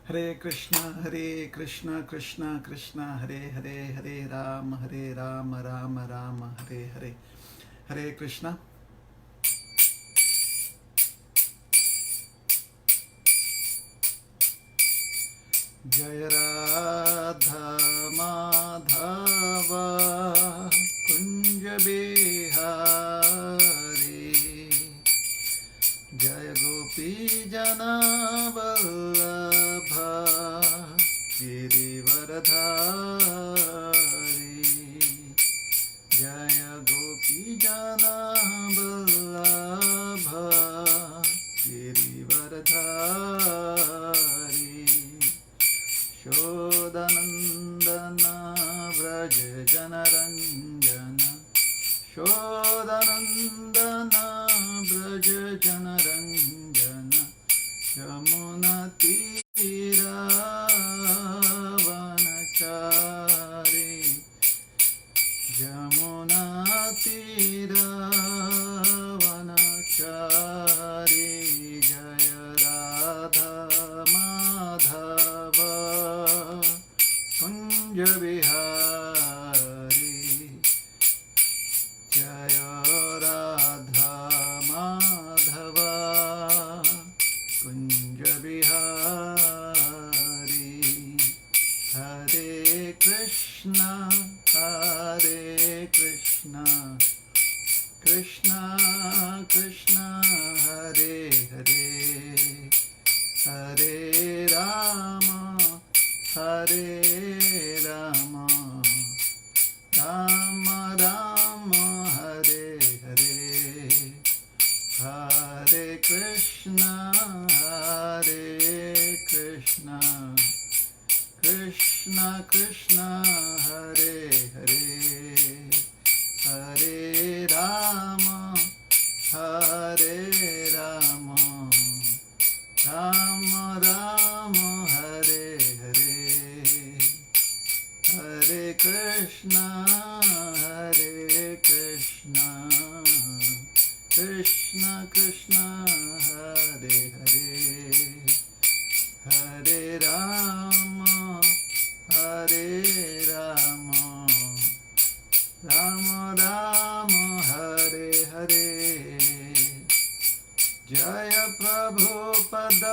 हरे कृष्ण कृष्ण कृष्ण हरे हरे, हरे राम राम राम हरे हरे। हरे कृष्ण। जय राधा माधव कुंज बिहारी, जय गोपी जना वल्लभ गिरिवरधारी, जय गोपी जना वल्लभ गिरिवरधारी। शोदनंदन व्रज जनरंजन, शोदनंदन व्रज जनरंजन, यमुना तीरावनचारी, यमुना तीरावनचारी। जय राधा माधव कुंज बिहारी, जय राधा माधव कुंज बिहारी। हरे कृष्णा कृष्णा कृष्णा हरे हरे, हरे राम राम राम हरे हरे। हरे कृष्णा कृष्णा कृष्णा हरे हरे, हरे राम राम राम हरे हरे। हरे कृष्णा कृष्णा कृष्णा हरे हरे, हरे राम राम राम हरे हरे। जय प्रभुपद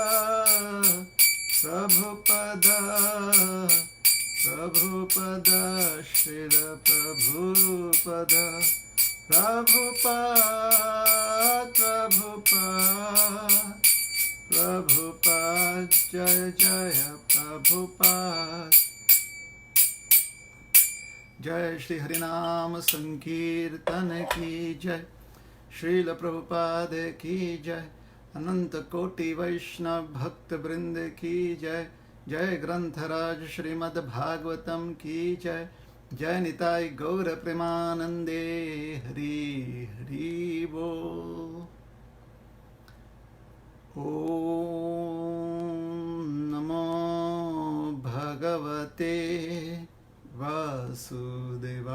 प्रभुपद श्रील प्रभुपद, प्रभुपद जय जय प्रभुपद। जय श्री हरिनाम संकीर्तन की जय, श्रील प्रभुपाद की जय, अनंत कोटि वैष्णव भक्त वृंद की जय। जय ग्रंथराज श्रीमद् भागवतम की जय, जय निताई गौर प्रेमानंदे हरि हरि बोल। ओम नमो भगवते वासुदेवाय।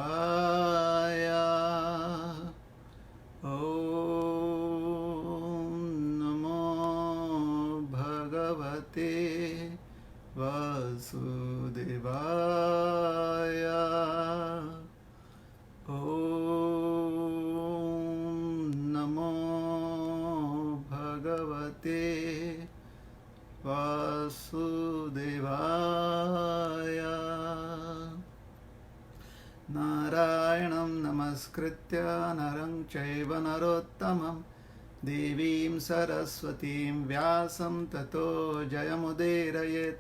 ओम नमो भगवते वासुदेवाय। ओम नमो भगवते वासुदेवाय। नारायणं नमस्कृत्य नरं चैव नरोत्तमं, देवीं सरस्वतीं व्यासं ततो जयमुदीरयेत्।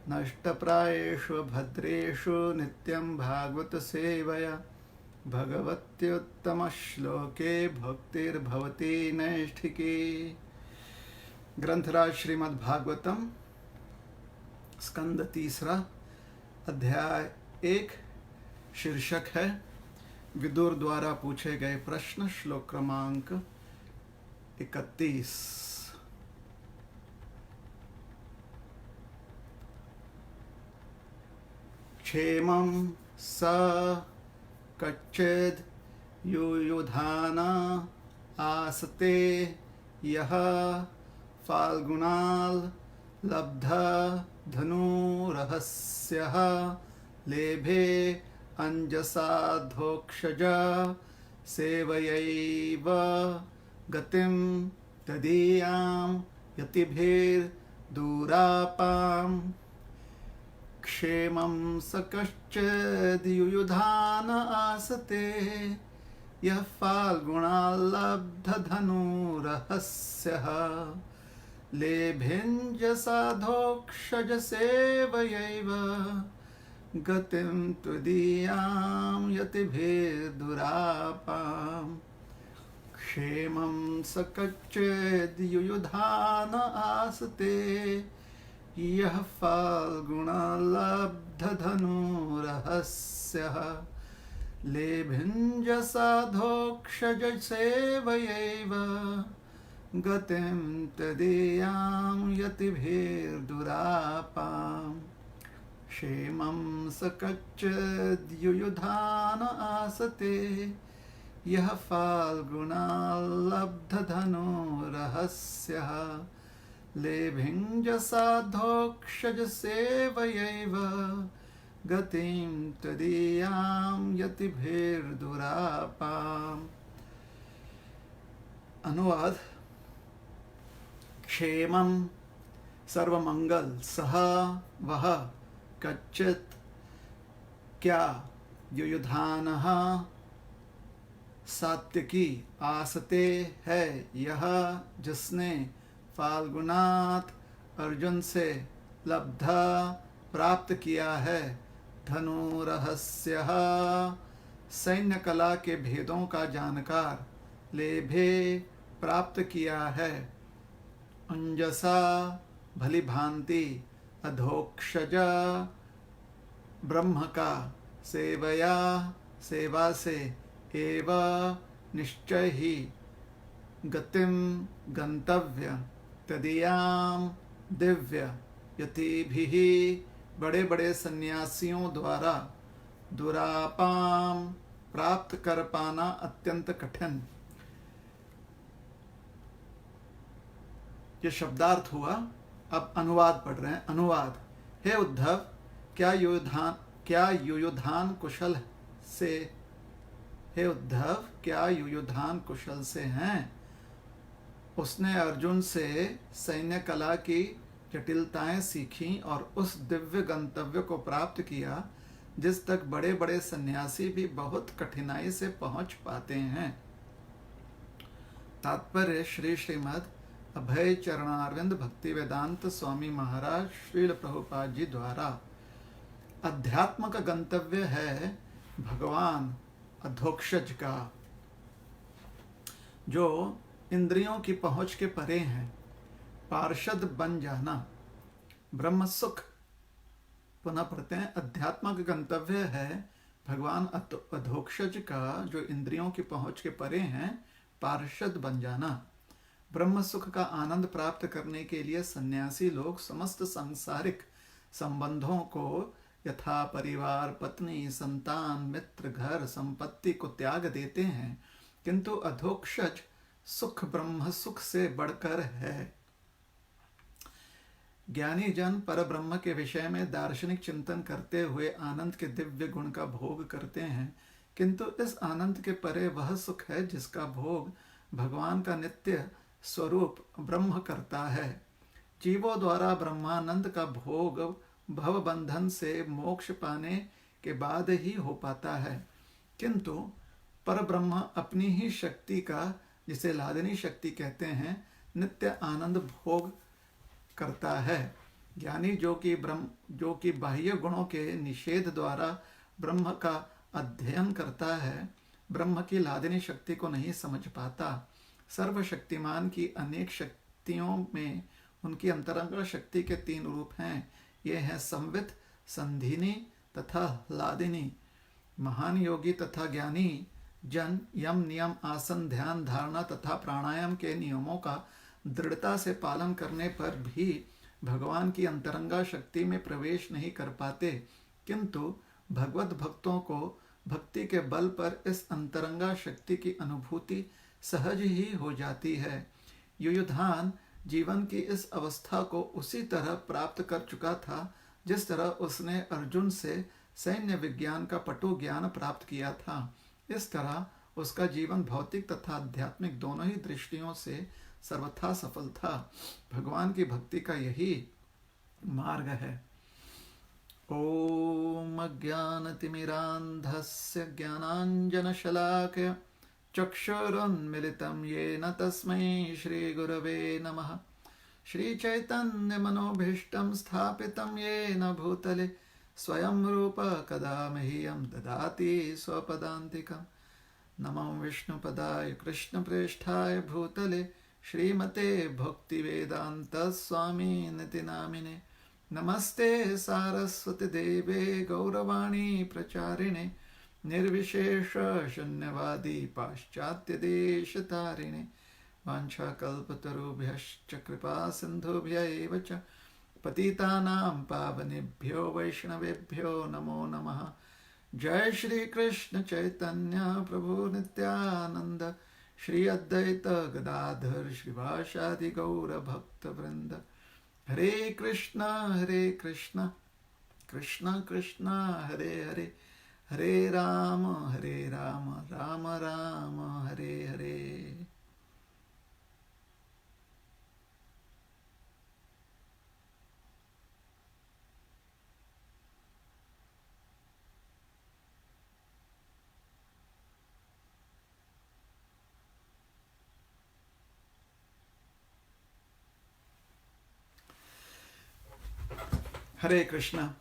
नष्टप्रायेषु भद्रेषु नित्यं भागवत सेवया, भगवत्युत्तमश्लोके भक्तिर्भवति नैष्ठिकी। ग्रंथराज श्रीमद् भागवतम स्कंद तीसरा, अध्याय 1। शीर्षक है विदुर द्वारा पूछे गए प्रश्न, श्लोक क्रमांक 31। क्षेमं स कच्चिद् युयुधाना आसते यः फाल्गुनाल लब्धा धनुरहस्यः लेभे अंजसाधोक्षज सेवयैव गतिं तदीयां यतिभिर्दूरापां क्षेमं स कश्चिद्युयुधान आसते यः फाल्गुणाल्लब्धधनुरहस्यः लेभेञ्जसाधोक्षज सेवयैव गतिं त्वदीयां यतिभिर्दुरापां क्षेमं स कच्चिद्युयुधान आसते यः फाल्गुणाल्लब्धधनुरहस्यः लेभिञ्जसाधोक्षज सेवयैव गतिं तदीयां यतिभिर्दुरापां क्षेमं स कच्चिद्युयुधान आसते यः फाल्गुणाल्लब्धधनुरहस्यः लेभिञ्जसाधोक्षज सेवयैव गतिं तदीयां यतिभिर्दुरापां। अनुवाद। क्षेमं सर्वमंगल सह वह कच्चित् क्या युयुधानः सात्यकी आसते है यह जिसने फाल्गुनात अर्जुन से लब्धा प्राप्त किया है धनुरहस्यः सैन्य कला के भेदों का जानकार लेभे प्राप्त किया है अंजसा भली भांति अधोक्षज ब्रह्म का सेवया सेवा से एव निश्चय ही गतिम गंतव्य तदीयाम दिव्य यतिभिः बड़े बड़े सन्यासियों द्वारा दुरापाम प्राप्त कर पाना अत्यंत कठिन। ये शब्दार्थ हुआ। अब अनुवाद पढ़ रहे हैं। अनुवाद। हे उद्धव, क्या युयुधान कुशल से हे उद्धव क्या युयुधान कुशल से हैं? उसने अर्जुन से सैन्य कला की जटिलताएं सीखी और उस दिव्य गंतव्य को प्राप्त किया जिस तक बड़े बड़े सन्यासी भी बहुत कठिनाई से पहुंच पाते हैं। तात्पर्य श्रीमद् अभय चरणारविंद भक्ति वेदांत स्वामी महाराज श्रील प्रभुपाद जी द्वारा अध्यात्म का गंतव्य है भगवान अधोक्षज का, जो इंद्रियों की पहुंच के परे हैं। पार्षद बन जाना, ब्रह्म सुख। पुनः पढ़ते हैं। अध्यात्म का गंतव्य है भगवान अधोक्षज का, जो इंद्रियों की पहुंच के परे हैं। पार्षद बन जाना। ब्रह्म सुख का आनंद प्राप्त करने के लिए सन्यासी लोग समस्त सांसारिक संबंधों को यथा परिवार, पत्नी, संतान, मित्र, घर, संपत्ति को त्याग देते हैं, किंतु अधोक्षज सुख ब्रह्म सुख से बढ़कर है। ज्ञानी जन पर ब्रह्म के विषय में दार्शनिक चिंतन करते हुए आनंद के दिव्य गुण का भोग करते हैं, किंतु इस आनंद के परे वह सुख है जिसका भोग भगवान का नित्य स्वरूप ब्रह्म करता है। जीवों द्वारा ब्रह्मानंद का भोग भव बंधन से मोक्ष पाने के बाद ही हो पाता है, किंतु पर ब्रह्म अपनी ही शक्ति का, जिसे लादिनी शक्ति कहते हैं, नित्य आनंद भोग करता है। ज्ञानी जो कि बाह्य गुणों के निषेध द्वारा ब्रह्म का अध्ययन करता है, ब्रह्म की लादिनी शक्ति को नहीं समझ पाता। सर्वशक्तिमान की अनेक शक्तियों में उनकी अंतरंग शक्ति के 3 रूप हैं। ये हैं संवित, संधिनी तथा लादिनी। महान योगी तथा ज्ञानी जन यम, नियम, आसन, ध्यान, धारणा तथा प्राणायाम के नियमों का दृढ़ता से पालन करने पर भी भगवान की अंतरंगा शक्ति में प्रवेश नहीं कर पाते, किंतु भगवत भक्तों को भक्ति के बल पर इस अंतरंगा शक्ति की अनुभूति सहज ही हो जाती है। युयुधान जीवन की इस अवस्था को उसी तरह प्राप्त कर चुका था जिस तरह उसने अर्जुन से सैन्य विज्ञान का पटु ज्ञान प्राप्त किया था। इस तरह उसका जीवन भौतिक तथा आध्यात्मिक दोनों ही दृष्टियों से सर्वथा सफल था। भगवान की भक्ति का यही मार्ग है। ओम अज्ञानतिमिरान्धस्य ज्ञानाञ्जनशलाकया चक्षुरुन्मिलितं येन तस्मै श्रीगुरवे नमः। श्रीचैतन्यमनोभीष्टं स्थापितं येन भूतले स्वयं रूप कदा मह्यं ददाति स्वपदान्तिकम्। नमो विष्णुपदाय कृष्णप्रेष्ठाय भूतले श्रीमते भक्तिवेदान्तस्वामिनिति नामिने। नमस्ते सारस्वती देवे गौरवाणी प्रचारिणे निर्विशेष शून्यवादी पाश्चात्य देश तारिणे। वाञ्छाकल्पतरुभ्यश्च कृपा सिन्धुभ्य एव च पतितानां पावनेभ्यो वैष्णवेभ्यो नमो नमः। जय श्री कृष्ण चैतन्य प्रभु नित्यानंद श्री अद्वैत गदाधर श्रीवासादि गौर भक्त वृंद। हरे कृष्णा कृष्ण कृष्ण हरे हरे, हरे राम राम राम हरे हरे। हरे कृष्णा।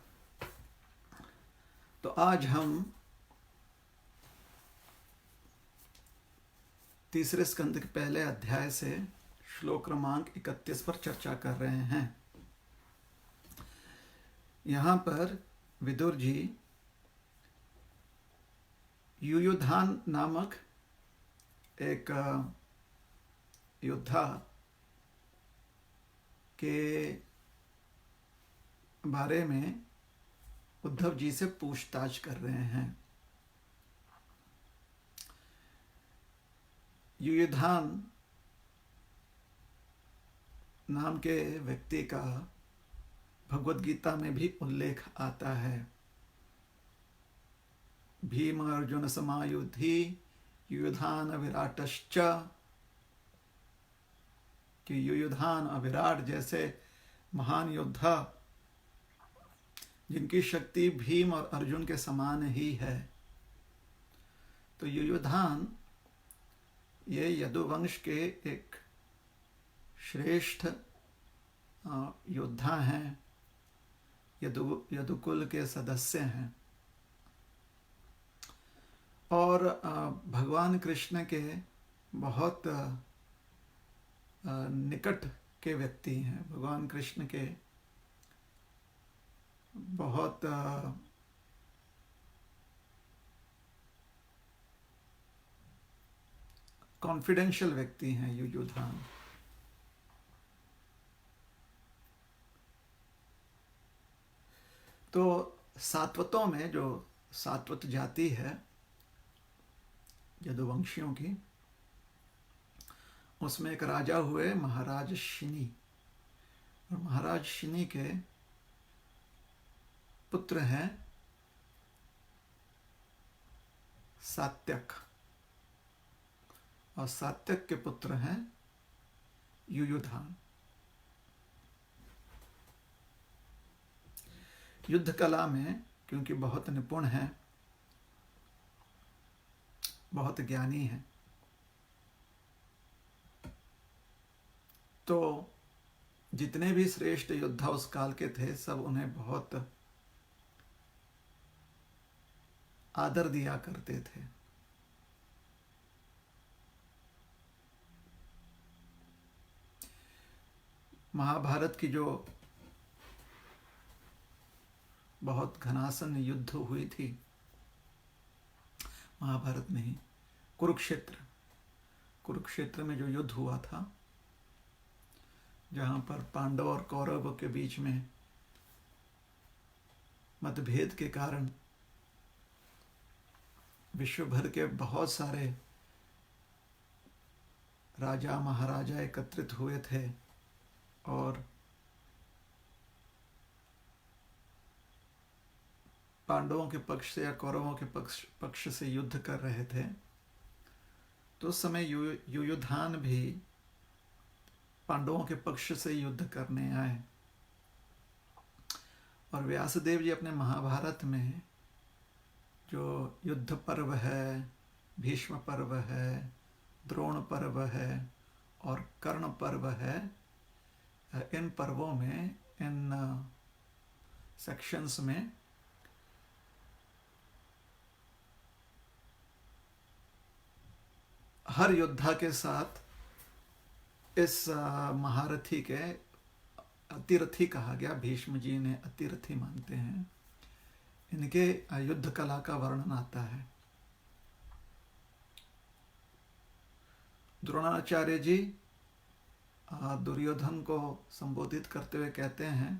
तो आज हम तीसरे स्कंद के पहले अध्याय से श्लोक क्रमांक 31 पर चर्चा कर रहे हैं। यहां पर विदुर जी युयुधान नामक एक योद्धा के बारे में उद्धव जी से पूछताछ कर रहे हैं। युयुधान नाम के व्यक्ति का भगवद गीता में भी उल्लेख आता है। भीम अर्जुन समायुधि युयुधान विराटश्च, कि युयुधान और विराट जैसे महान योद्धा जिनकी शक्ति भीम और अर्जुन के समान ही है। तो युयुधान ये यदुवंश के एक श्रेष्ठ योद्धा हैं, यदुकुल के सदस्य हैं और भगवान कृष्ण के बहुत निकट के व्यक्ति हैं। भगवान कृष्ण के बहुत कॉन्फिडेंशियल व्यक्ति हैं युयुधान। तो सात्वतों में जो सात्वत जाति है यदुवंशियों की, उसमें एक राजा हुए महाराज शिनी, और महाराज शिनी के पुत्र हैं सात्यक, और सात्यक के पुत्र हैं युयुधान। युद्ध कला में क्योंकि बहुत निपुण हैं, बहुत ज्ञानी हैं, तो जितने भी श्रेष्ठ योद्धा उस काल के थे सब उन्हें बहुत आदर दिया करते थे। महाभारत की जो बहुत घनासन युद्ध हुई थी, महाभारत में ही कुरुक्षेत्र में जो युद्ध हुआ था, जहां पर पांडव और कौरव के बीच में मतभेद के कारण विश्व भर के बहुत सारे राजा महाराजा एकत्रित हुए थे और पांडवों के पक्ष से या कौरवों के पक्ष से युद्ध कर रहे थे, तो उस समय युयुधान भी पांडवों के पक्ष से युद्ध करने आए। और व्यासदेव जी अपने महाभारत में जो युद्ध पर्व है, भीष्म पर्व है, द्रोण पर्व है और कर्ण पर्व है, इन पर्वों में, इन सेक्शंस में हर योद्धा के साथ इस महारथी के अतिरथी कहा गया। भीष्म जी ने अतिरथी मानते हैं। इनके युद्ध कला का वर्णन आता है। द्रोणाचार्य जी दुर्योधन को संबोधित करते हुए कहते हैं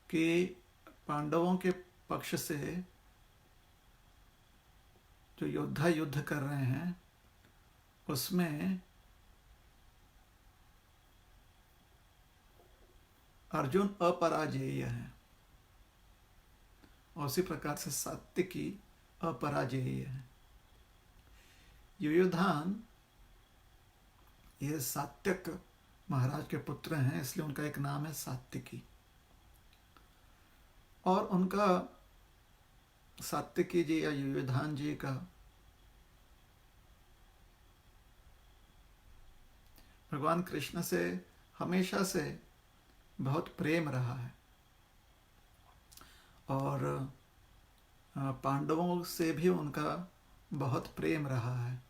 कि पांडवों के पक्ष से जो योद्धा युद्ध कर रहे हैं उसमें अर्जुन अपराजेय है और उसी प्रकार से सात्विकी अपराजेय है। युयुधान ये सात्विक महाराज के पुत्र हैं, इसलिए उनका एक नाम है सात्विकी। और उनका सात्विकी जी या युयुधान जी का भगवान कृष्ण से हमेशा से बहुत प्रेम रहा है और पांडवों से भी उनका बहुत प्रेम रहा है।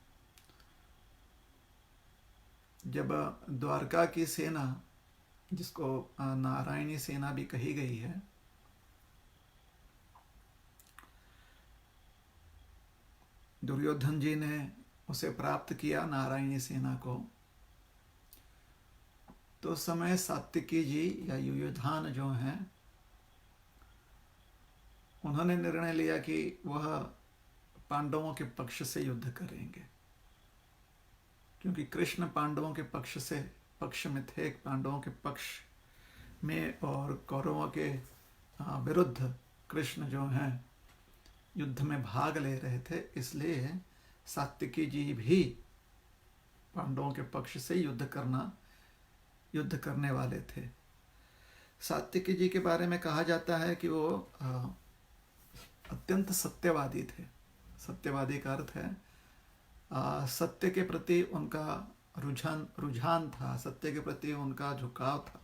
जब द्वारका की सेना, जिसको नारायणी सेना भी कही गई है, दुर्योधन जी ने उसे प्राप्त किया नारायणी सेना को, तो उस समय सात्विकी जी या युयुधान जो हैं, उन्होंने निर्णय लिया कि वह पांडवों के पक्ष से युद्ध करेंगे, क्योंकि कृष्ण पांडवों के पक्ष में थे, पांडवों के पक्ष में, और कौरवों के विरुद्ध कृष्ण जो हैं युद्ध में भाग ले रहे थे। इसलिए सात्विकी जी भी पांडवों के पक्ष से युद्ध करने वाले थे। सात्विकी जी के बारे में कहा जाता है कि वो अत्यंत सत्यवादी थे। सत्यवादी का अर्थ है सत्य के प्रति उनका रुझान था, सत्य के प्रति उनका झुकाव था।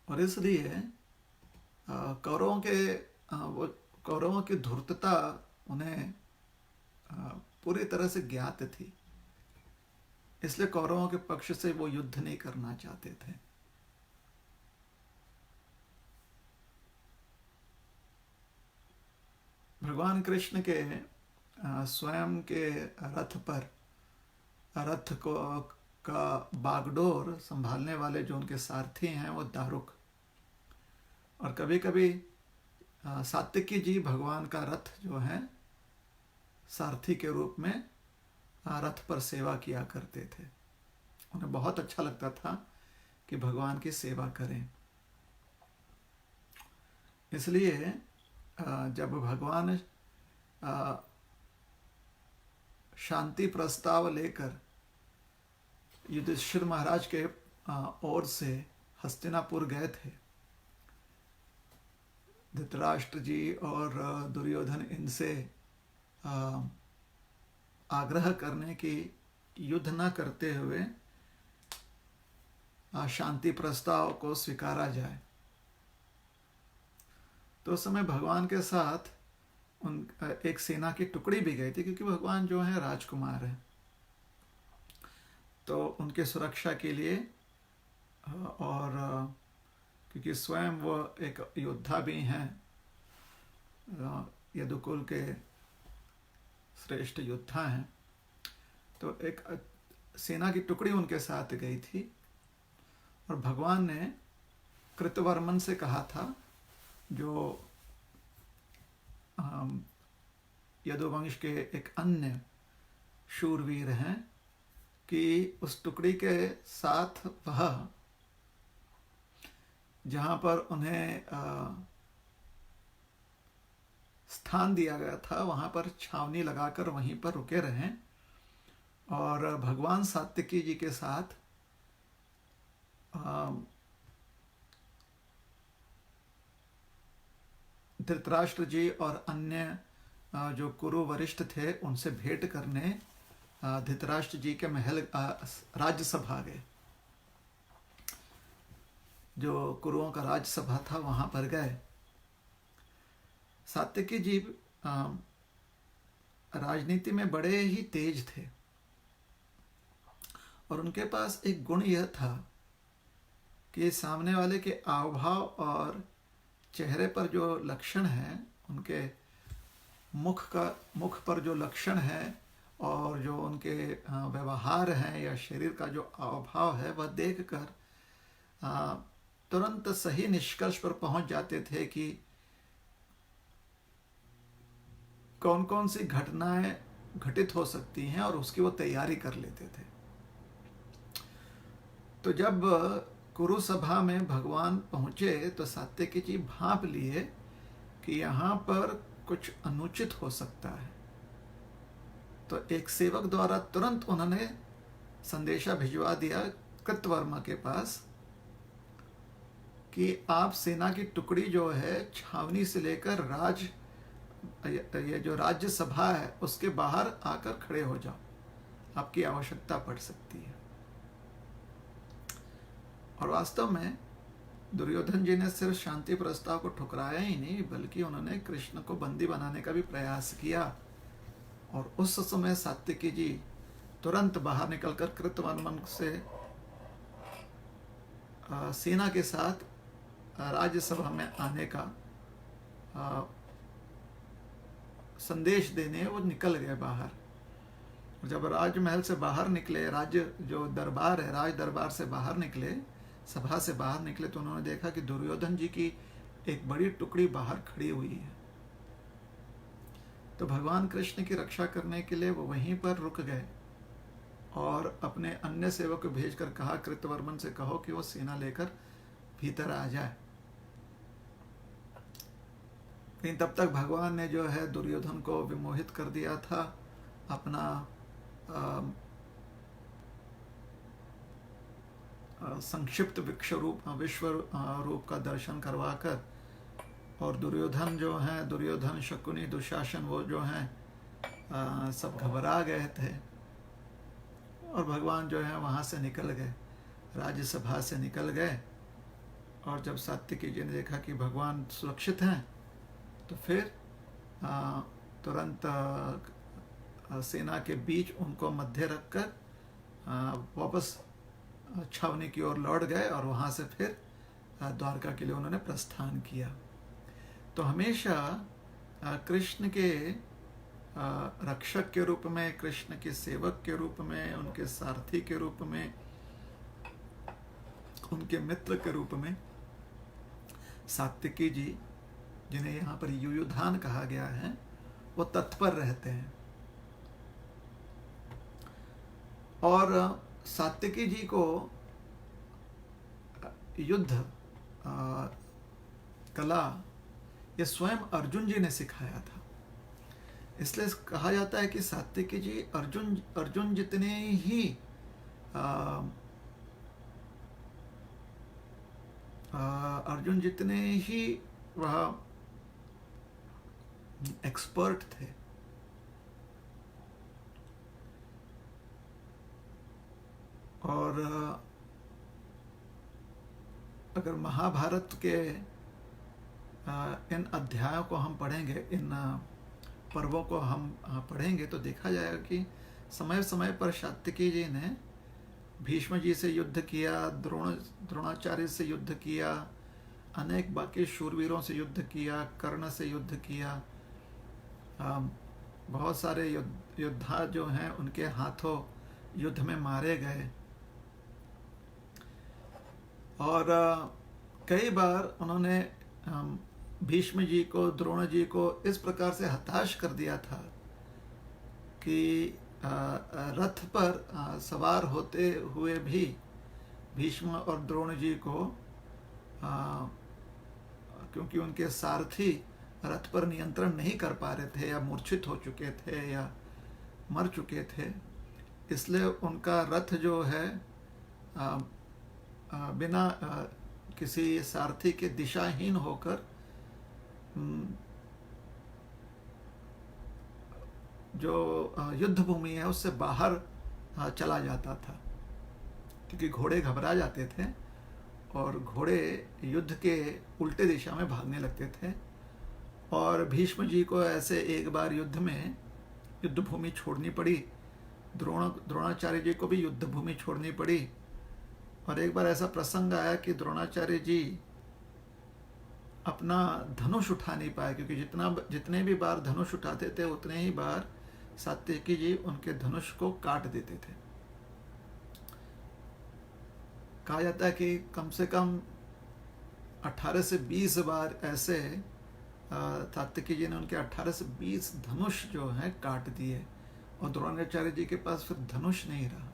और इसलिए कौरवों की धूर्तता उन्हें पूरी तरह से ज्ञात थी, इसलिए कौरवों के पक्ष से वो युद्ध नहीं करना चाहते थे। भगवान कृष्ण के स्वयं के रथ का बागडोर संभालने वाले जो उनके सारथी हैं वो दारुक, और कभी कभी सात्विकी जी भगवान का रथ जो है सारथी के रूप में रथ पर सेवा किया करते थे। उन्हें बहुत अच्छा लगता था कि भगवान की सेवा करें। इसलिए जब भगवान शांति प्रस्ताव लेकर युधिष्ठिर महाराज के ओर से हस्तिनापुर गए थे, धृतराष्ट्र जी और दुर्योधन इनसे आग्रह करने की युद्ध न करते हुए शांति प्रस्ताव को स्वीकारा जाए, तो उस समय भगवान के साथ एक सेना की टुकड़ी भी गई थी, क्योंकि भगवान जो है राजकुमार है, तो उनके सुरक्षा के लिए और क्योंकि स्वयं वो एक योद्धा भी हैं, यदुकुल के श्रेष्ठ योद्धा हैं, तो एक सेना की टुकड़ी उनके साथ गई थी। और भगवान ने कृतवर्मन से कहा था, जो यदुवंश के एक अन्य शूरवीर हैं, कि उस टुकड़ी के साथ वह जहाँ पर उन्हें स्थान दिया गया था वहाँ पर छावनी लगाकर वहीं पर रुके रहें और भगवान सात्विकी जी के साथ धृतराष्ट्र जी और अन्य जो कुरु वरिष्ठ थे उनसे भेंट करने धृतराष्ट्र जी के महल राज्यसभा गए। जो कुरुओं का राज्यसभा था वहां पर गए। सात्विकी जी राजनीति में बड़े ही तेज थे और उनके पास एक गुण यह था कि सामने वाले के हाव-भाव और चेहरे पर जो लक्षण है, उनके मुख पर जो लक्षण है और जो उनके व्यवहार हैं या शरीर का जो हाव-भाव है, वह देखकर तुरंत सही निष्कर्ष पर पहुंच जाते थे कि कौन कौन सी घटनाएं घटित हो सकती हैं और उसकी वो तैयारी कर लेते थे। तो जब कुरु सभा में भगवान पहुंचे तो सात्विकी जी भांप लिए कि यहाँ पर कुछ अनुचित हो सकता है। तो एक सेवक द्वारा तुरंत उन्होंने संदेशा भिजवा दिया कृतवर्मा के पास कि आप सेना की टुकड़ी जो है छावनी से लेकर ये जो राज्य सभा है उसके बाहर आकर खड़े हो जाओ, आपकी आवश्यकता पड़ सकती है। और वास्तव में दुर्योधन जी ने सिर्फ शांति प्रस्ताव को ठुकराया ही नहीं बल्कि उन्होंने कृष्ण को बंदी बनाने का भी प्रयास किया। और उस समय सात्विकी जी तुरंत बाहर निकलकर कृतवर्मन से सेना के साथ राज्यसभा में आने का संदेश देने वो निकल गए बाहर। जब राजमहल से बाहर निकले, राज्य जो दरबार है राज दरबार से बाहर निकले, सभा से बाहर निकले, तो उन्होंने देखा कि दुर्योधन जी की एक बड़ी टुकड़ी बाहर खड़ी हुई है। तो भगवान कृष्ण की रक्षा करने के लिए वो वहीं पर रुक गए और अपने अन्य सेवक को भेजकर कहा कृतवर्मन से कहो कि वो सेना लेकर भीतर आ जाए। लेकिन तब तक भगवान ने जो है दुर्योधन को विमोहित कर दिया था अपना संक्षिप्त विश्व रूप का दर्शन करवाकर। और दुर्योधन जो है, दुर्योधन, शकुनी, दुशासन, वो जो हैं सब घबरा गए थे और भगवान जो है वहाँ से निकल गए, राज्यसभा से निकल गए। और जब सात्विकी जी ने देखा कि भगवान सुरक्षित हैं तो फिर तुरंत सेना के बीच उनको मध्य रखकर वापस छावनी की ओर लौट गए और वहाँ से फिर द्वारका के लिए उन्होंने प्रस्थान किया। तो हमेशा कृष्ण के रक्षक के रूप में, कृष्ण के सेवक के रूप में, उनके सारथी के रूप में, उनके मित्र के रूप में सात्विकी जी, जिन्हें यहाँ पर युयुधान कहा गया है, वो तत्पर रहते हैं। और सात्विकी जी को युद्ध कला ये स्वयं अर्जुन जी ने सिखाया था। इसलिए कहा जाता है कि सात्विकी जी अर्जुन जितने ही अर्जुन जितने ही वह एक्सपर्ट थे। और अगर महाभारत के इन अध्यायों को हम पढ़ेंगे, इन पर्वों को हम पढ़ेंगे, तो देखा जाएगा कि समय समय पर सात्विकी जी ने भीष्म जी से युद्ध किया, द्रोणाचार्य से युद्ध किया, अनेक बाकी शूरवीरों से युद्ध किया, कर्ण से युद्ध किया। बहुत सारे योद्धा जो हैं उनके हाथों युद्ध में मारे गए। और कई बार उन्होंने भीष्म जी को, द्रोण जी को इस प्रकार से हताश कर दिया था कि रथ पर सवार होते हुए भी भीष्म और द्रोण जी को क्योंकि उनके सारथी रथ पर नियंत्रण नहीं कर पा रहे थे या मूर्छित हो चुके थे या मर चुके थे, इसलिए उनका रथ जो है बिना किसी सारथी के दिशाहीन होकर जो युद्ध भूमि है उससे बाहर चला जाता था, क्योंकि घोड़े घबरा जाते थे और घोड़े युद्ध के उल्टे दिशा में भागने लगते थे। और भीष्म जी को ऐसे एक बार युद्ध में युद्ध भूमि छोड़नी पड़ी, द्रोणाचार्य जी को भी युद्ध भूमि छोड़नी पड़ी। और एक बार ऐसा प्रसंग आया कि द्रोणाचार्य जी अपना धनुष उठा नहीं पाए, क्योंकि जितने भी बार धनुष उठाते थे उतने ही बार सात्यकी जी उनके धनुष को काट देते थे। कहा जाता है कि कम से कम 18 से 20 बार ऐसे सात्यकी जी ने उनके 18 से 20 धनुष जो हैं काट दिए, और द्रोणाचार्य जी के पास फिर धनुष नहीं रहा।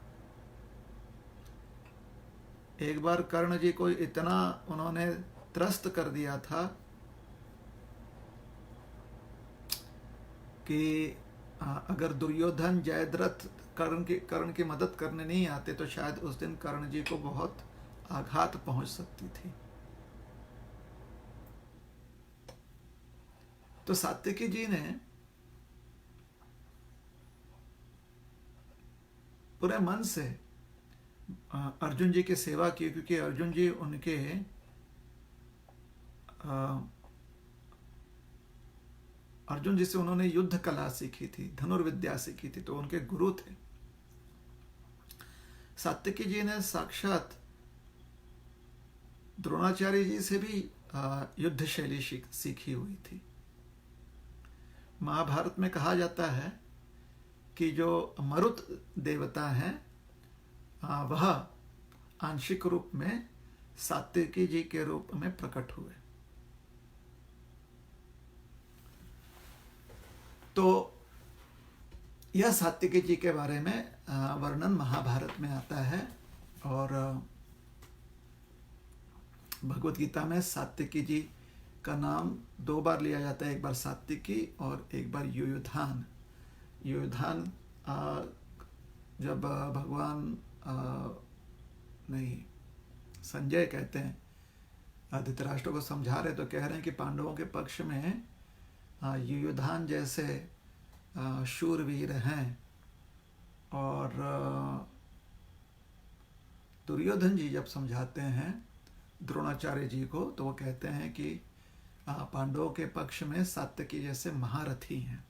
एक बार कर्ण जी को इतना उन्होंने त्रस्त कर दिया था कि अगर दुर्योधन जयद्रथ कर्ण की मदद करने नहीं आते तो शायद उस दिन कर्ण जी को बहुत आघात पहुंच सकती थी। तो सात्यकी जी ने पूरे मन से अर्जुन जी की सेवा की, क्योंकि अर्जुन जी उनके अर्जुन जी से उन्होंने युद्ध कला सीखी थी, धनुर्विद्या सीखी थी, तो उनके गुरु थे। सात्यकी जी ने साक्षात द्रोणाचार्य जी से भी युद्ध शैली सीखी हुई थी। महाभारत में कहा जाता है कि जो मरुत देवता हैं वह आंशिक रूप में सात्यकी जी के रूप में प्रकट हुए। तो यह सात्यकी जी के बारे में वर्णन महाभारत में आता है। और भगवत गीता में सात्यकी जी का नाम 2 बार लिया जाता है, एक बार सात्यकी और एक बार युयुधान। युयुधान जब भगवान नहीं संजय कहते हैं धृतराष्ट्र को समझा रहे, तो कह रहे हैं कि पांडवों के पक्ष में युयुधान जैसे शूरवीर हैं। और दुर्योधन जी जब समझाते हैं द्रोणाचार्य जी को, तो वो कहते हैं कि पांडवों के पक्ष में सात्यकी जैसे महारथी हैं।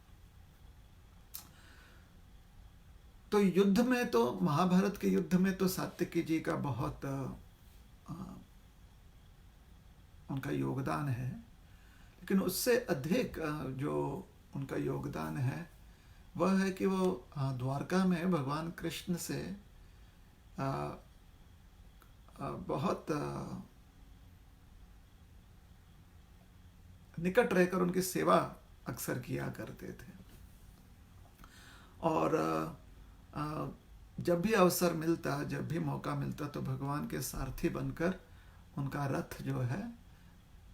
तो युद्ध में तो महाभारत के युद्ध में तो सात्यकी जी का बहुत उनका योगदान है, लेकिन उससे अधिक जो उनका योगदान है वह है कि वो द्वारका में भगवान कृष्ण से बहुत निकट रहकर उनकी सेवा अक्सर किया करते थे। और जब भी अवसर मिलता, जब भी मौका मिलता, तो भगवान के सारथी बनकर उनका रथ जो है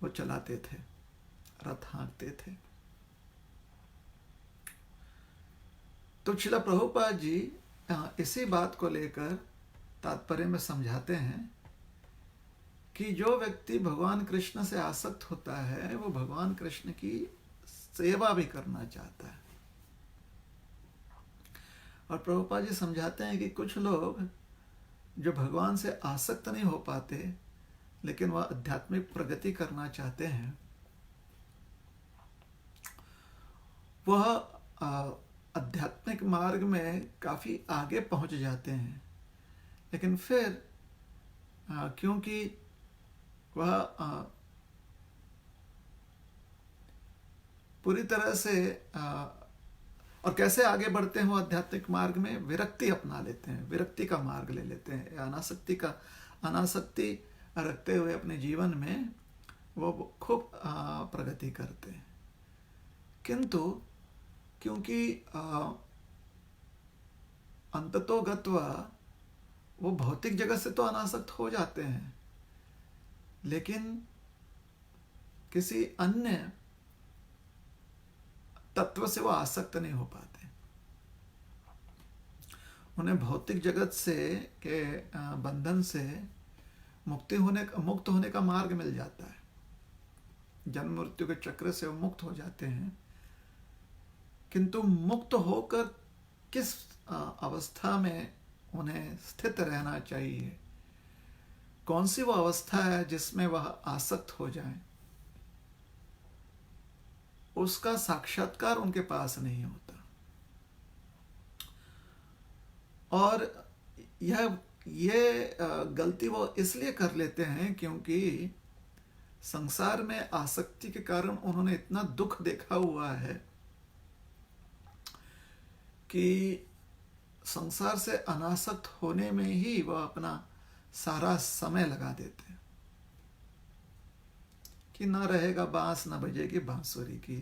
वो चलाते थे, रथ हाँकते थे। तो श्रील प्रभुपाद जी इसी बात को लेकर तात्पर्य में समझाते हैं कि जो व्यक्ति भगवान कृष्ण से आसक्त होता है वो भगवान कृष्ण की सेवा भी करना चाहता है। और प्रभुपाद जी समझाते हैं कि कुछ लोग जो भगवान से आसक्त नहीं हो पाते लेकिन वह आध्यात्मिक प्रगति करना चाहते हैं, वह आध्यात्मिक मार्ग में काफी आगे पहुंच जाते हैं, लेकिन फिर क्योंकि वह पूरी तरह से और कैसे आगे बढ़ते हैं वो आध्यात्मिक मार्ग में विरक्ति अपना लेते हैं, विरक्ति का मार्ग ले लेते हैं, अनासक्ति रखते हुए अपने जीवन में वो खूब प्रगति करते हैं। किंतु क्योंकि अंततो गत्वा वो भौतिक जगत से तो अनासक्त हो जाते हैं, लेकिन किसी अन्य तत्व से वो आसक्त नहीं हो पाते। उन्हें भौतिक जगत से के बंधन से मुक्त होने का मार्ग मिल जाता है। जन्म मृत्यु के चक्र से वो मुक्त हो जाते हैं, किंतु मुक्त होकर किस अवस्था में उन्हें स्थित रहना चाहिए, कौन सी वो अवस्था है जिसमें वह आसक्त हो जाए, उसका साक्षात्कार उनके पास नहीं होता। और ये गलती वो इसलिए कर लेते हैं क्योंकि संसार में आसक्ति के कारण उन्होंने इतना दुख देखा हुआ है कि संसार से अनासक्त होने में ही वह अपना सारा समय लगा देते हैं कि ना रहेगा बांस ना बजेगी बांसुरी की।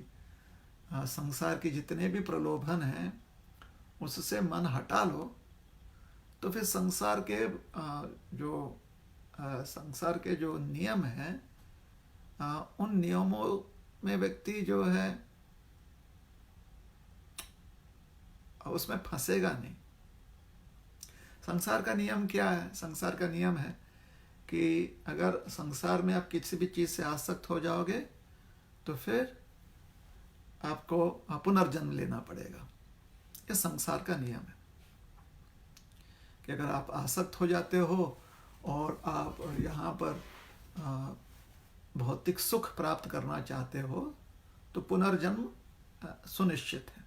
संसार की जितने भी प्रलोभन हैं उससे मन हटा लो तो फिर संसार के जो नियम हैं उन नियमों में व्यक्ति जो है उसमें फंसेगा नहीं। संसार का नियम क्या है? संसार का नियम है कि अगर संसार में आप किसी भी चीज से आसक्त हो जाओगे तो फिर आपको पुनर्जन्म लेना पड़ेगा। यह संसार का नियम है कि अगर आप आसक्त हो जाते हो और आप यहाँ पर भौतिक सुख प्राप्त करना चाहते हो तो पुनर्जन्म सुनिश्चित है।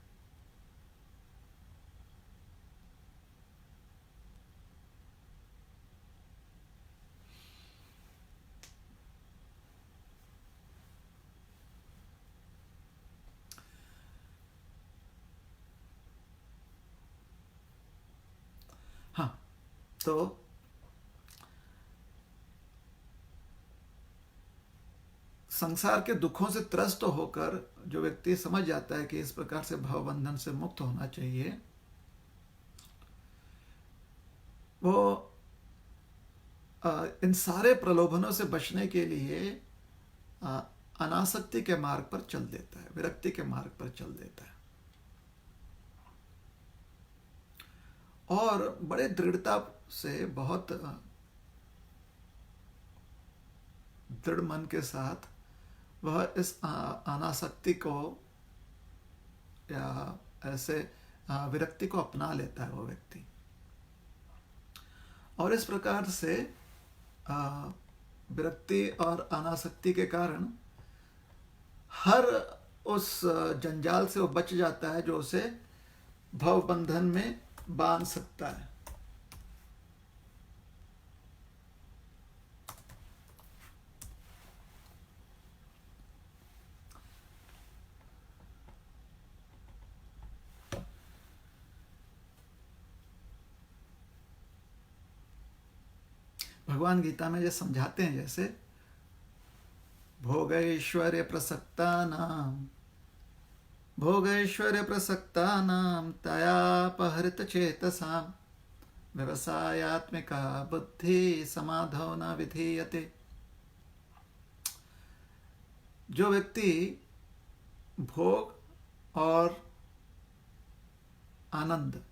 हाँ, तो संसार के दुखों से त्रस्त होकर जो व्यक्ति समझ जाता है कि इस प्रकार से भवबंधन से मुक्त होना चाहिए, वो इन सारे प्रलोभनों से बचने के लिए अनासक्ति के मार्ग पर चल देता है, विरक्ति के मार्ग पर चल देता है और बड़े दृढ़ता से, बहुत दृढ़ मन के साथ वह इस अनासक्ति को या ऐसे विरक्ति को अपना लेता है वो व्यक्ति। और इस प्रकार से विरक्ति और अनासक्ति के कारण हर उस जंजाल से वो बच जाता है जो उसे भव बंधन में बांध सकता है। भगवान गीता में जो समझाते हैं, जैसे भोगैश्वर्य प्रसक्तानां तयापहृत चेतसां व्यवसायात्मिका बुद्धि समाधौ न विधीयते। जो व्यक्ति भोग और आनंद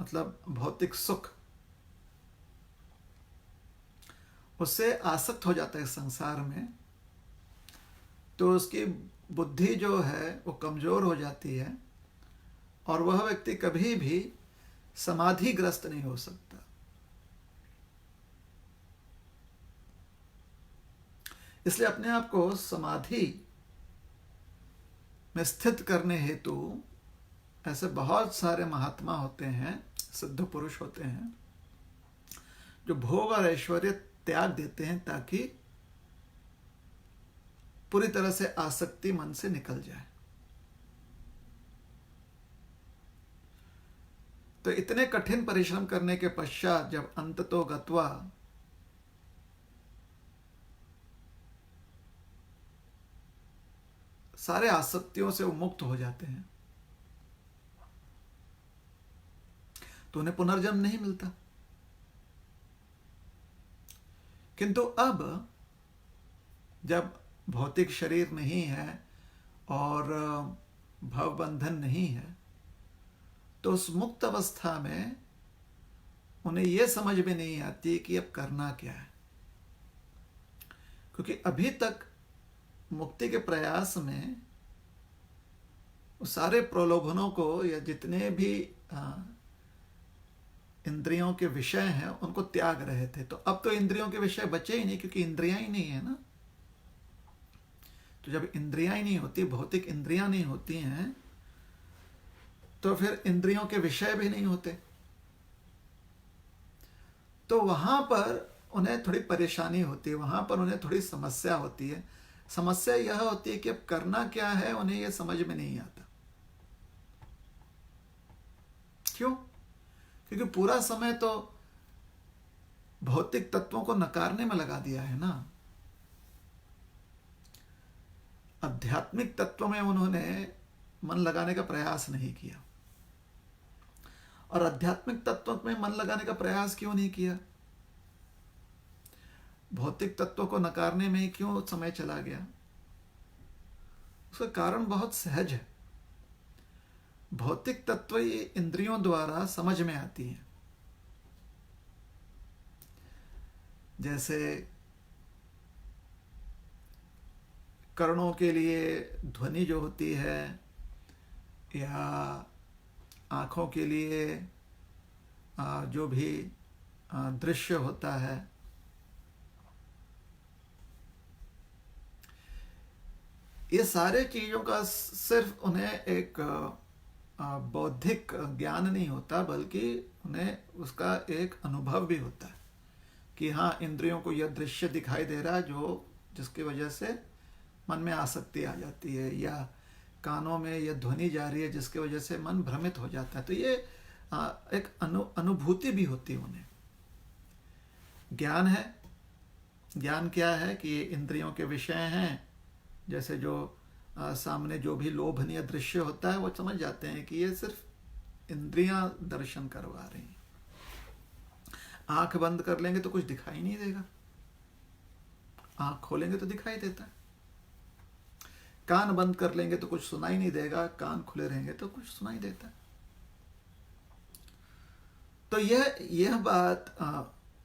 मतलब भौतिक सुख उससे आसक्त हो जाता है संसार में, तो उसकी बुद्धि जो है वो कमजोर हो जाती है और वह व्यक्ति कभी भी समाधिग्रस्त नहीं हो सकता। इसलिए अपने आप को समाधि में स्थित करने हेतु ऐसे बहुत सारे महात्मा होते हैं, सिद्ध पुरुष होते हैं जो भोग और ऐश्वर्य त्याग देते हैं ताकि पूरी तरह से आसक्ति मन से निकल जाए। तो इतने कठिन परिश्रम करने के पश्चात जब अंततो गत्वा सारे आसक्तियों से वो मुक्त हो जाते हैं, तो उन्हें पुनर्जन्म नहीं मिलता। किंतु अब जब भौतिक शरीर नहीं है और भव बंधन नहीं है, तो उस मुक्त अवस्था में उन्हें यह समझ में नहीं आती कि अब करना क्या है, क्योंकि अभी तक मुक्ति के प्रयास में सारे प्रलोभनों को या जितने भी इंद्रियों के विषय हैं उनको त्याग रहे थे। तो अब तो इंद्रियों के विषय बचे ही नहीं, क्योंकि इंद्रियां ही नहीं है ना। तो जब इंद्रियां ही नहीं होती, भौतिक इंद्रियां नहीं होती हैं, तो फिर इंद्रियों के विषय भी नहीं होते। तो वहां पर उन्हें थोड़ी परेशानी होती है, वहां पर उन्हें थोड़ी समस्या होती है। समस्या यह होती है कि अब करना क्या है, उन्हें यह समझ में नहीं आता। क्यों? क्योंकि पूरा समय तो भौतिक तत्वों को नकारने में लगा दिया है ना। आध्यात्मिक तत्व में उन्होंने मन लगाने का प्रयास नहीं किया। और आध्यात्मिक तत्व में मन लगाने का प्रयास क्यों नहीं किया? भौतिक तत्वों को नकारने में ही क्यों समय चला गया? उसका कारण बहुत सहज है। भौतिक तत्व ये इंद्रियों द्वारा समझ में आती हैं। जैसे कर्णों के लिए ध्वनि जो होती है, या आँखों के लिए जो भी दृश्य होता है, ये सारे चीजों का सिर्फ उन्हें एक बौद्धिक ज्ञान नहीं होता, बल्कि उन्हें उसका एक अनुभव भी होता है कि हाँ, इंद्रियों को यह दृश्य दिखाई दे रहा है जिसकी वजह से मन में आसक्ति आ जाती है, या कानों में यह ध्वनि जा रही है जिसकी वजह से मन भ्रमित हो जाता है। तो ये एक अनुभूति भी होती है उन्हें। ज्ञान है। ज्ञान क्या है कि ये इंद्रियों के विषय हैं। जैसे जो सामने जो भी लोभनीय दृश्य होता है, वो समझ जाते हैं कि ये सिर्फ इंद्रियां दर्शन करवा रही हैं। आंख बंद कर लेंगे तो कुछ दिखाई नहीं देगा, आंख खोलेंगे तो दिखाई देता है। कान बंद कर लेंगे तो कुछ सुनाई नहीं देगा, कान खुले रहेंगे तो कुछ सुनाई देता है। तो यह बात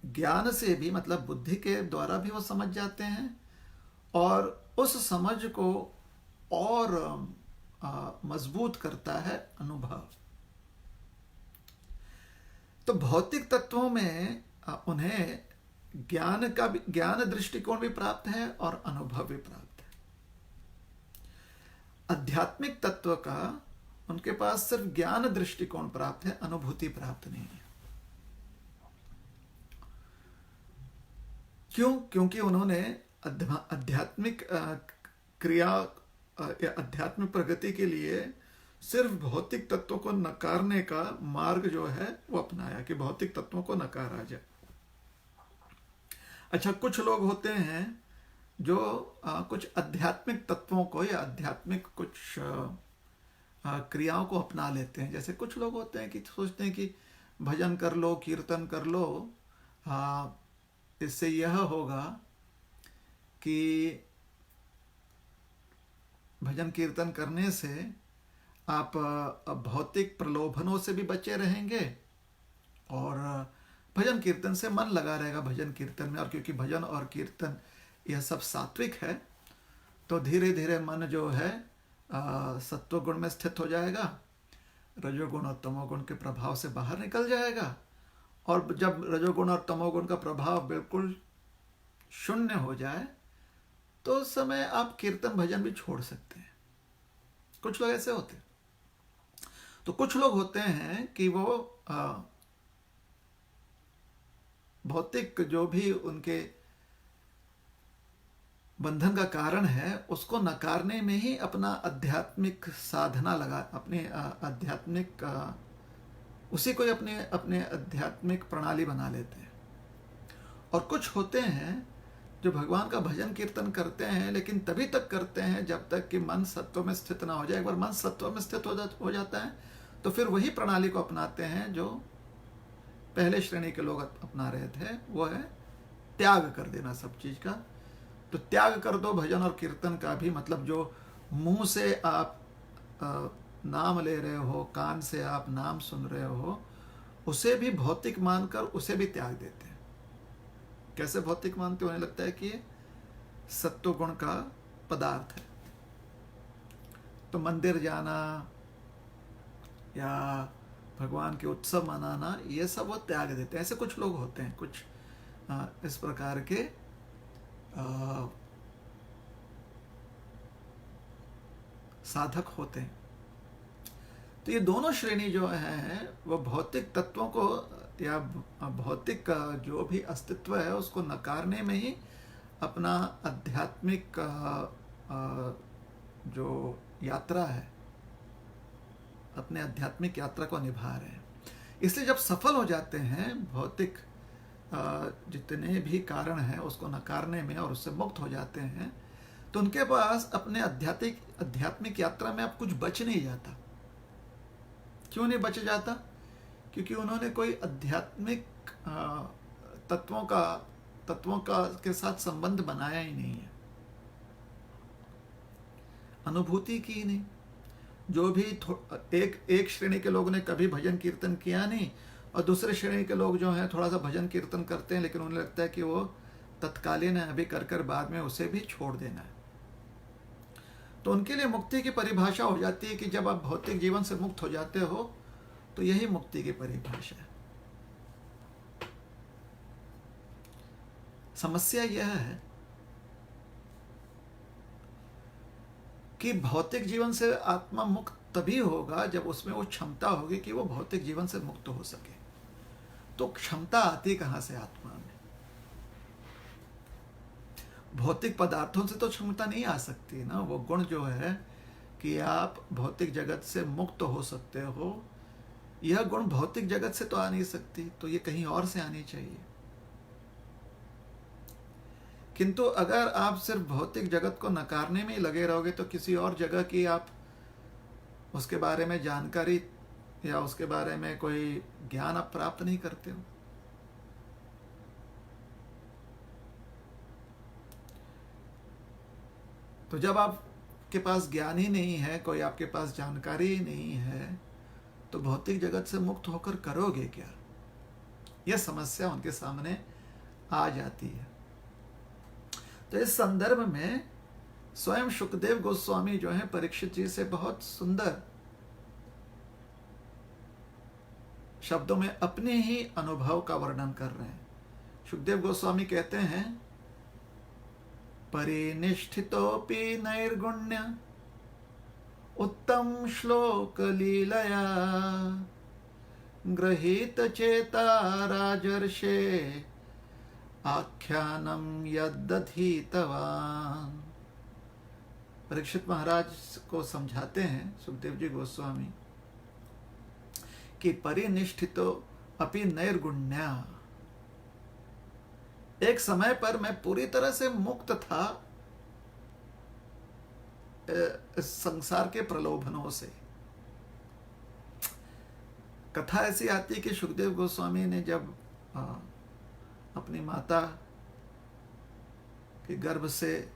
ज्ञान से भी, मतलब बुद्धि के द्वारा भी वो समझ जाते हैं, और उस समझ को और मजबूत करता है अनुभव। तो भौतिक तत्वों में उन्हें ज्ञान दृष्टिकोण भी प्राप्त है और अनुभव भी प्राप्त है। आध्यात्मिक तत्व का उनके पास सिर्फ ज्ञान दृष्टिकोण प्राप्त है, अनुभूति प्राप्त नहीं है। क्यों? क्योंकि उन्होंने आध्यात्मिक क्रिया या आध्यात्मिक प्रगति के लिए सिर्फ भौतिक तत्वों को नकारने का मार्ग जो है वो अपनाया, कि भौतिक तत्वों को नकारा जाए। अच्छा, कुछ लोग होते हैं जो कुछ आध्यात्मिक तत्वों को या आध्यात्मिक कुछ क्रियाओं को अपना लेते हैं। जैसे कुछ लोग होते हैं कि सोचते हैं कि भजन कर लो, कीर्तन कर लो, इससे यह होगा कि भजन कीर्तन करने से आप भौतिक प्रलोभनों से भी बचे रहेंगे और भजन कीर्तन से मन लगा रहेगा भजन कीर्तन में। और क्योंकि भजन और कीर्तन यह सब सात्विक है, तो धीरे धीरे मन जो है सत्व गुण में स्थित हो जाएगा, रजोगुण और तमोगुण के प्रभाव से बाहर निकल जाएगा। और जब रजोगुण और तमोगुण का प्रभाव बिल्कुल शून्य हो जाए, तो उस समय आप कीर्तन भजन भी छोड़ सकते हैं। कुछ लोग ऐसे होते हैं। तो कुछ लोग होते हैं कि वो भौतिक जो भी उनके बंधन का कारण है, उसको नकारने में ही अपना आध्यात्मिक साधना लगा, अपने आध्यात्मिक उसी को अपने आध्यात्मिक प्रणाली बना लेते हैं। और कुछ होते हैं जो भगवान का भजन कीर्तन करते हैं, लेकिन तभी तक करते हैं जब तक कि मन सत्व में स्थित ना हो जाए। एक बार मन सत्व में स्थित हो जाता है, तो फिर वही प्रणाली को अपनाते हैं जो पहले श्रेणी के लोग अपना रहे थे, वो है त्याग कर देना सब चीज का। तो त्याग कर दो भजन और कीर्तन का भी, मतलब जो मुंह से आप नाम ले रहे हो, कान से आप नाम सुन रहे हो, उसे भी भौतिक मानकर उसे भी त्याग देते हैं। कैसे भौतिक मानते? उन्हें लगता है कि ये सत्व गुण का पदार्थ है। तो मंदिर जाना या भगवान के उत्सव मनाना, ये सब वो त्याग देते हैं। ऐसे कुछ लोग होते हैं, कुछ इस प्रकार के साधक होते हैं। तो ये दोनों श्रेणी जो है वो भौतिक तत्वों को या भौतिक जो भी अस्तित्व है उसको नकारने में ही अपना आध्यात्मिक जो यात्रा है, अपने आध्यात्मिक यात्रा को निभा रहे हैं। इसलिए जब सफल हो जाते हैं भौतिक जितने भी कारण हैं उसको नकारने में और उससे मुक्त हो जाते हैं, तो उनके पास अपने आध्यात्मिक यात्रा में अब कुछ बच नहीं जाता। क्यों नहीं बच जाता? क्योंकि उन्होंने कोई आध्यात्मिक तत्वों का के साथ संबंध बनाया ही नहीं है, अनुभूति की ही नहीं। जो भी एक श्रेणी के लोगों ने कभी भजन कीर्तन किया नहीं, और दूसरे श्रेणी के लोग जो हैं थोड़ा सा भजन कीर्तन करते हैं, लेकिन उन्हें लगता है कि वो तत्कालीन है, अभी कर बाद में उसे भी छोड़ देना है। तो उनके लिए मुक्ति की परिभाषा हो जाती है कि जब आप भौतिक जीवन से मुक्त हो जाते हो तो यही मुक्ति की परिभाषा है। समस्या यह है कि भौतिक जीवन से आत्मा मुक्त तभी होगा जब उसमें वो क्षमता होगी कि वो भौतिक जीवन से मुक्त हो सके। तो क्षमता आती कहां से आत्मा में? भौतिक पदार्थों से तो क्षमता नहीं आ सकती ना। वो गुण जो है कि आप भौतिक जगत से मुक्त हो सकते हो, यह गुण भौतिक जगत से तो आ नहीं सकती, तो ये कहीं और से आनी चाहिए। किंतु अगर आप सिर्फ भौतिक जगत को नकारने में ही लगे रहोगे तो किसी और जगह की आप उसके बारे में जानकारी या उसके बारे में कोई ज्ञान आप प्राप्त नहीं करते हो। तो जब आपके पास ज्ञान ही नहीं है, कोई आपके पास जानकारी ही नहीं है, तो भौतिक जगत से मुक्त होकर करोगे क्या? यह समस्या उनके सामने आ जाती है। तो इस संदर्भ में स्वयं शुकदेव गोस्वामी जो हैं परीक्षित जी से बहुत सुंदर शब्दों में अपने ही अनुभव का वर्णन कर रहे हैं। शुकदेव गोस्वामी कहते हैं, परिनिष्ठितोपि नैर्गुण्य उत्तम श्लोक लीलया गृहीत चेता राजर्षे आख्यानम यद्दधीतवान। परीक्षित महाराज को समझाते हैं सुखदेव जी गोस्वामी कि परिनिष्ठितो अपि नैर्गुण्या, एक समय पर मैं पूरी तरह से मुक्त था संसार के प्रलोभनों से। कथा ऐसी आती है कि सुखदेव गोस्वामी ने जब अपनी माता के गर्भ से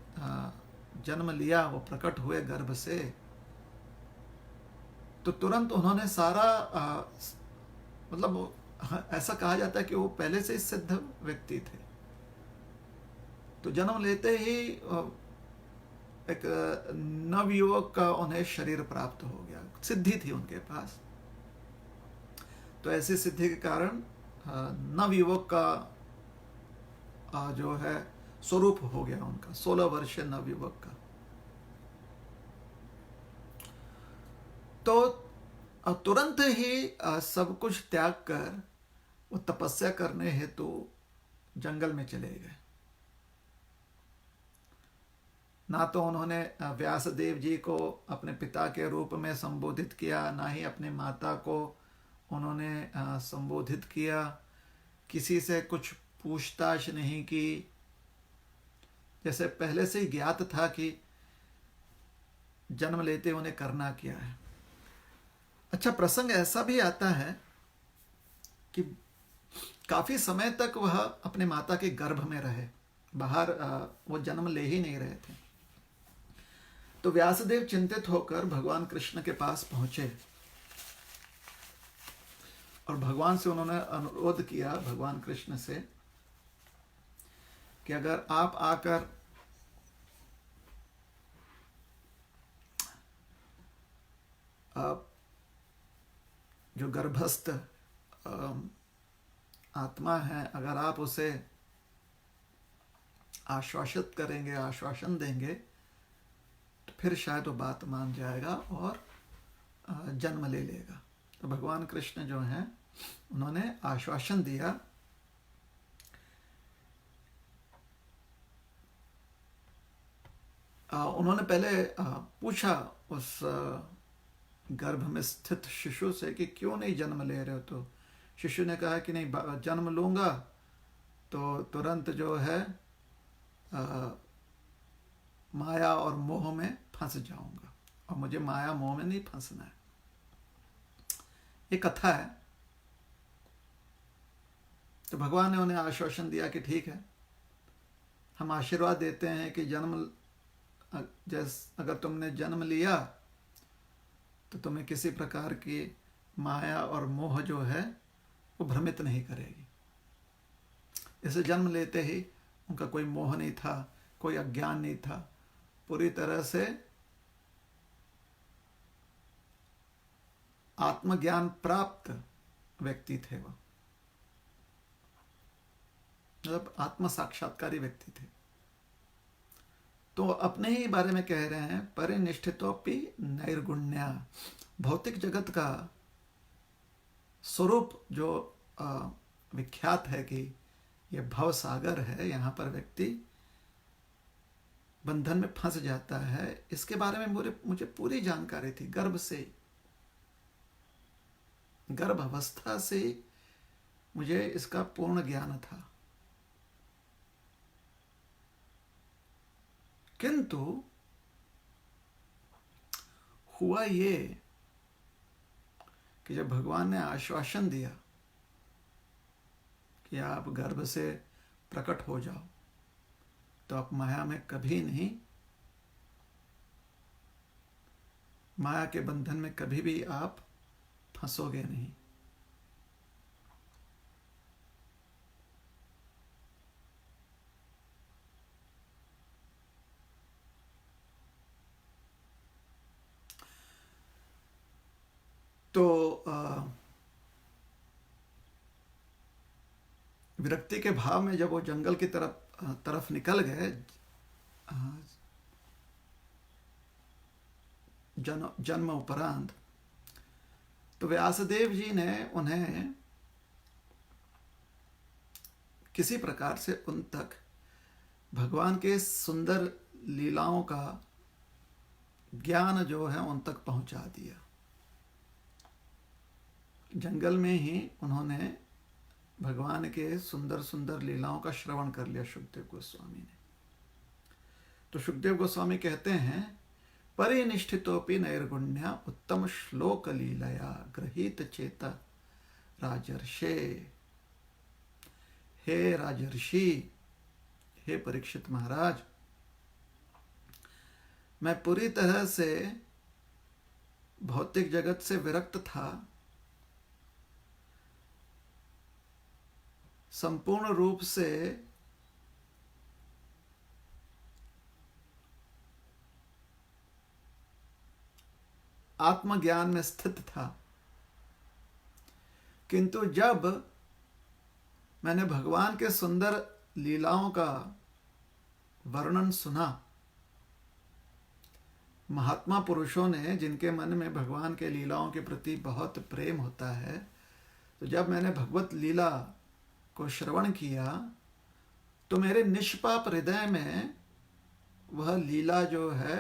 जन्म लिया, वो प्रकट हुए गर्भ से, तो तुरंत उन्होंने सारा मतलब ऐसा कहा जाता है कि वो पहले से ही सिद्ध व्यक्ति थे। तो जन्म लेते ही एक नवयुवक का उन्हें शरीर प्राप्त हो गया, सिद्धि थी उनके पास। तो ऐसी सिद्धि के कारण नवयुवक का जो है स्वरूप हो गया उनका, 16 वर्षीय नवयुवक का। तो तुरंत ही सब कुछ त्याग कर वो तपस्या करने हेतु जंगल में चले गए। ना तो उन्होंने व्यासदेव जी को अपने पिता के रूप में संबोधित किया, ना ही अपने माता को उन्होंने संबोधित किया, किसी से कुछ पूछताछ नहीं की। जैसे पहले से ही ज्ञात था कि जन्म लेते उन्हें करना क्या है। अच्छा, प्रसंग ऐसा भी आता है कि काफी समय तक वह अपने माता के गर्भ में रहे, बाहर वो जन्म ले ही नहीं रहे थे। तो व्यासदेव चिंतित होकर भगवान कृष्ण के पास पहुंचे और भगवान से उन्होंने अनुरोध किया, भगवान कृष्ण से, कि अगर आप आकर जो गर्भस्थ आत्मा है, अगर आप उसे आश्वासित करेंगे, आश्वासन देंगे, तो फिर शायद वो बात मान जाएगा और जन्म ले लेगा। तो भगवान कृष्ण जो हैं उन्होंने आश्वासन दिया। उन्होंने पहले पूछा उस गर्भ में स्थित शिशु से कि क्यों नहीं जन्म ले रहे हो। तो शिशु ने कहा कि नहीं, जन्म लूंगा तो तुरंत जो है माया और मोह में फंस जाऊंगा, और मुझे माया मोह में नहीं फंसना है। ये कथा है। तो भगवान ने उन्हें आश्वासन दिया कि ठीक है, हम आशीर्वाद देते हैं कि अगर तुमने जन्म लिया तो तुम्हें किसी प्रकार की माया और मोह जो है वो भ्रमित नहीं करेगी। इसे जन्म लेते ही उनका कोई मोह नहीं था, कोई अज्ञान नहीं था, पूरी तरह से आत्मज्ञान प्राप्त व्यक्ति थे वो, मतलब आत्म साक्षात्कारी व्यक्ति थे। तो अपने ही बारे में कह रहे हैं, परिनिष्ठितोपि नैर्गुण्या। भौतिक जगत का स्वरूप जो विख्यात है कि यह भव सागर है, यहाँ पर व्यक्ति बंधन में फंस जाता है, इसके बारे में मुझे पूरी जानकारी थी। गर्भ अवस्था से मुझे इसका पूर्ण ज्ञान था। किंतु हुआ ये कि जब भगवान ने आश्वासन दिया कि आप गर्भ से प्रकट हो जाओ, तो आप माया में कभी नहीं, माया के बंधन में कभी भी आप फंसोगे नहीं। तो विरक्ति के भाव में जब वो जंगल की तरफ निकल गए, जन्म उपरांत, तो व्यासदेव जी ने उन्हें किसी प्रकार से उन तक भगवान के सुंदर लीलाओं का ज्ञान जो है उन तक पहुंचा दिया। जंगल में ही उन्होंने भगवान के सुंदर सुंदर लीलाओं का श्रवण कर लिया सुखदेव गोस्वामी ने। तो सुखदेव गोस्वामी कहते हैं, परिनिष्ठितोपि नैर्गुण्या उत्तम श्लोक लीलया गृहीत चेता राजर्षे। हे राजर्षि, हे परीक्षित महाराज, मैं पूरी तरह से भौतिक जगत से विरक्त था, संपूर्ण रूप से आत्मज्ञान में स्थित था। किंतु जब मैंने भगवान के सुंदर लीलाओं का वर्णन सुना, महात्मा पुरुषों ने, जिनके मन में भगवान के लीलाओं के प्रति बहुत प्रेम होता है, तो जब मैंने भगवत लीला को श्रवण किया तो मेरे निष्पाप हृदय में वह लीला जो है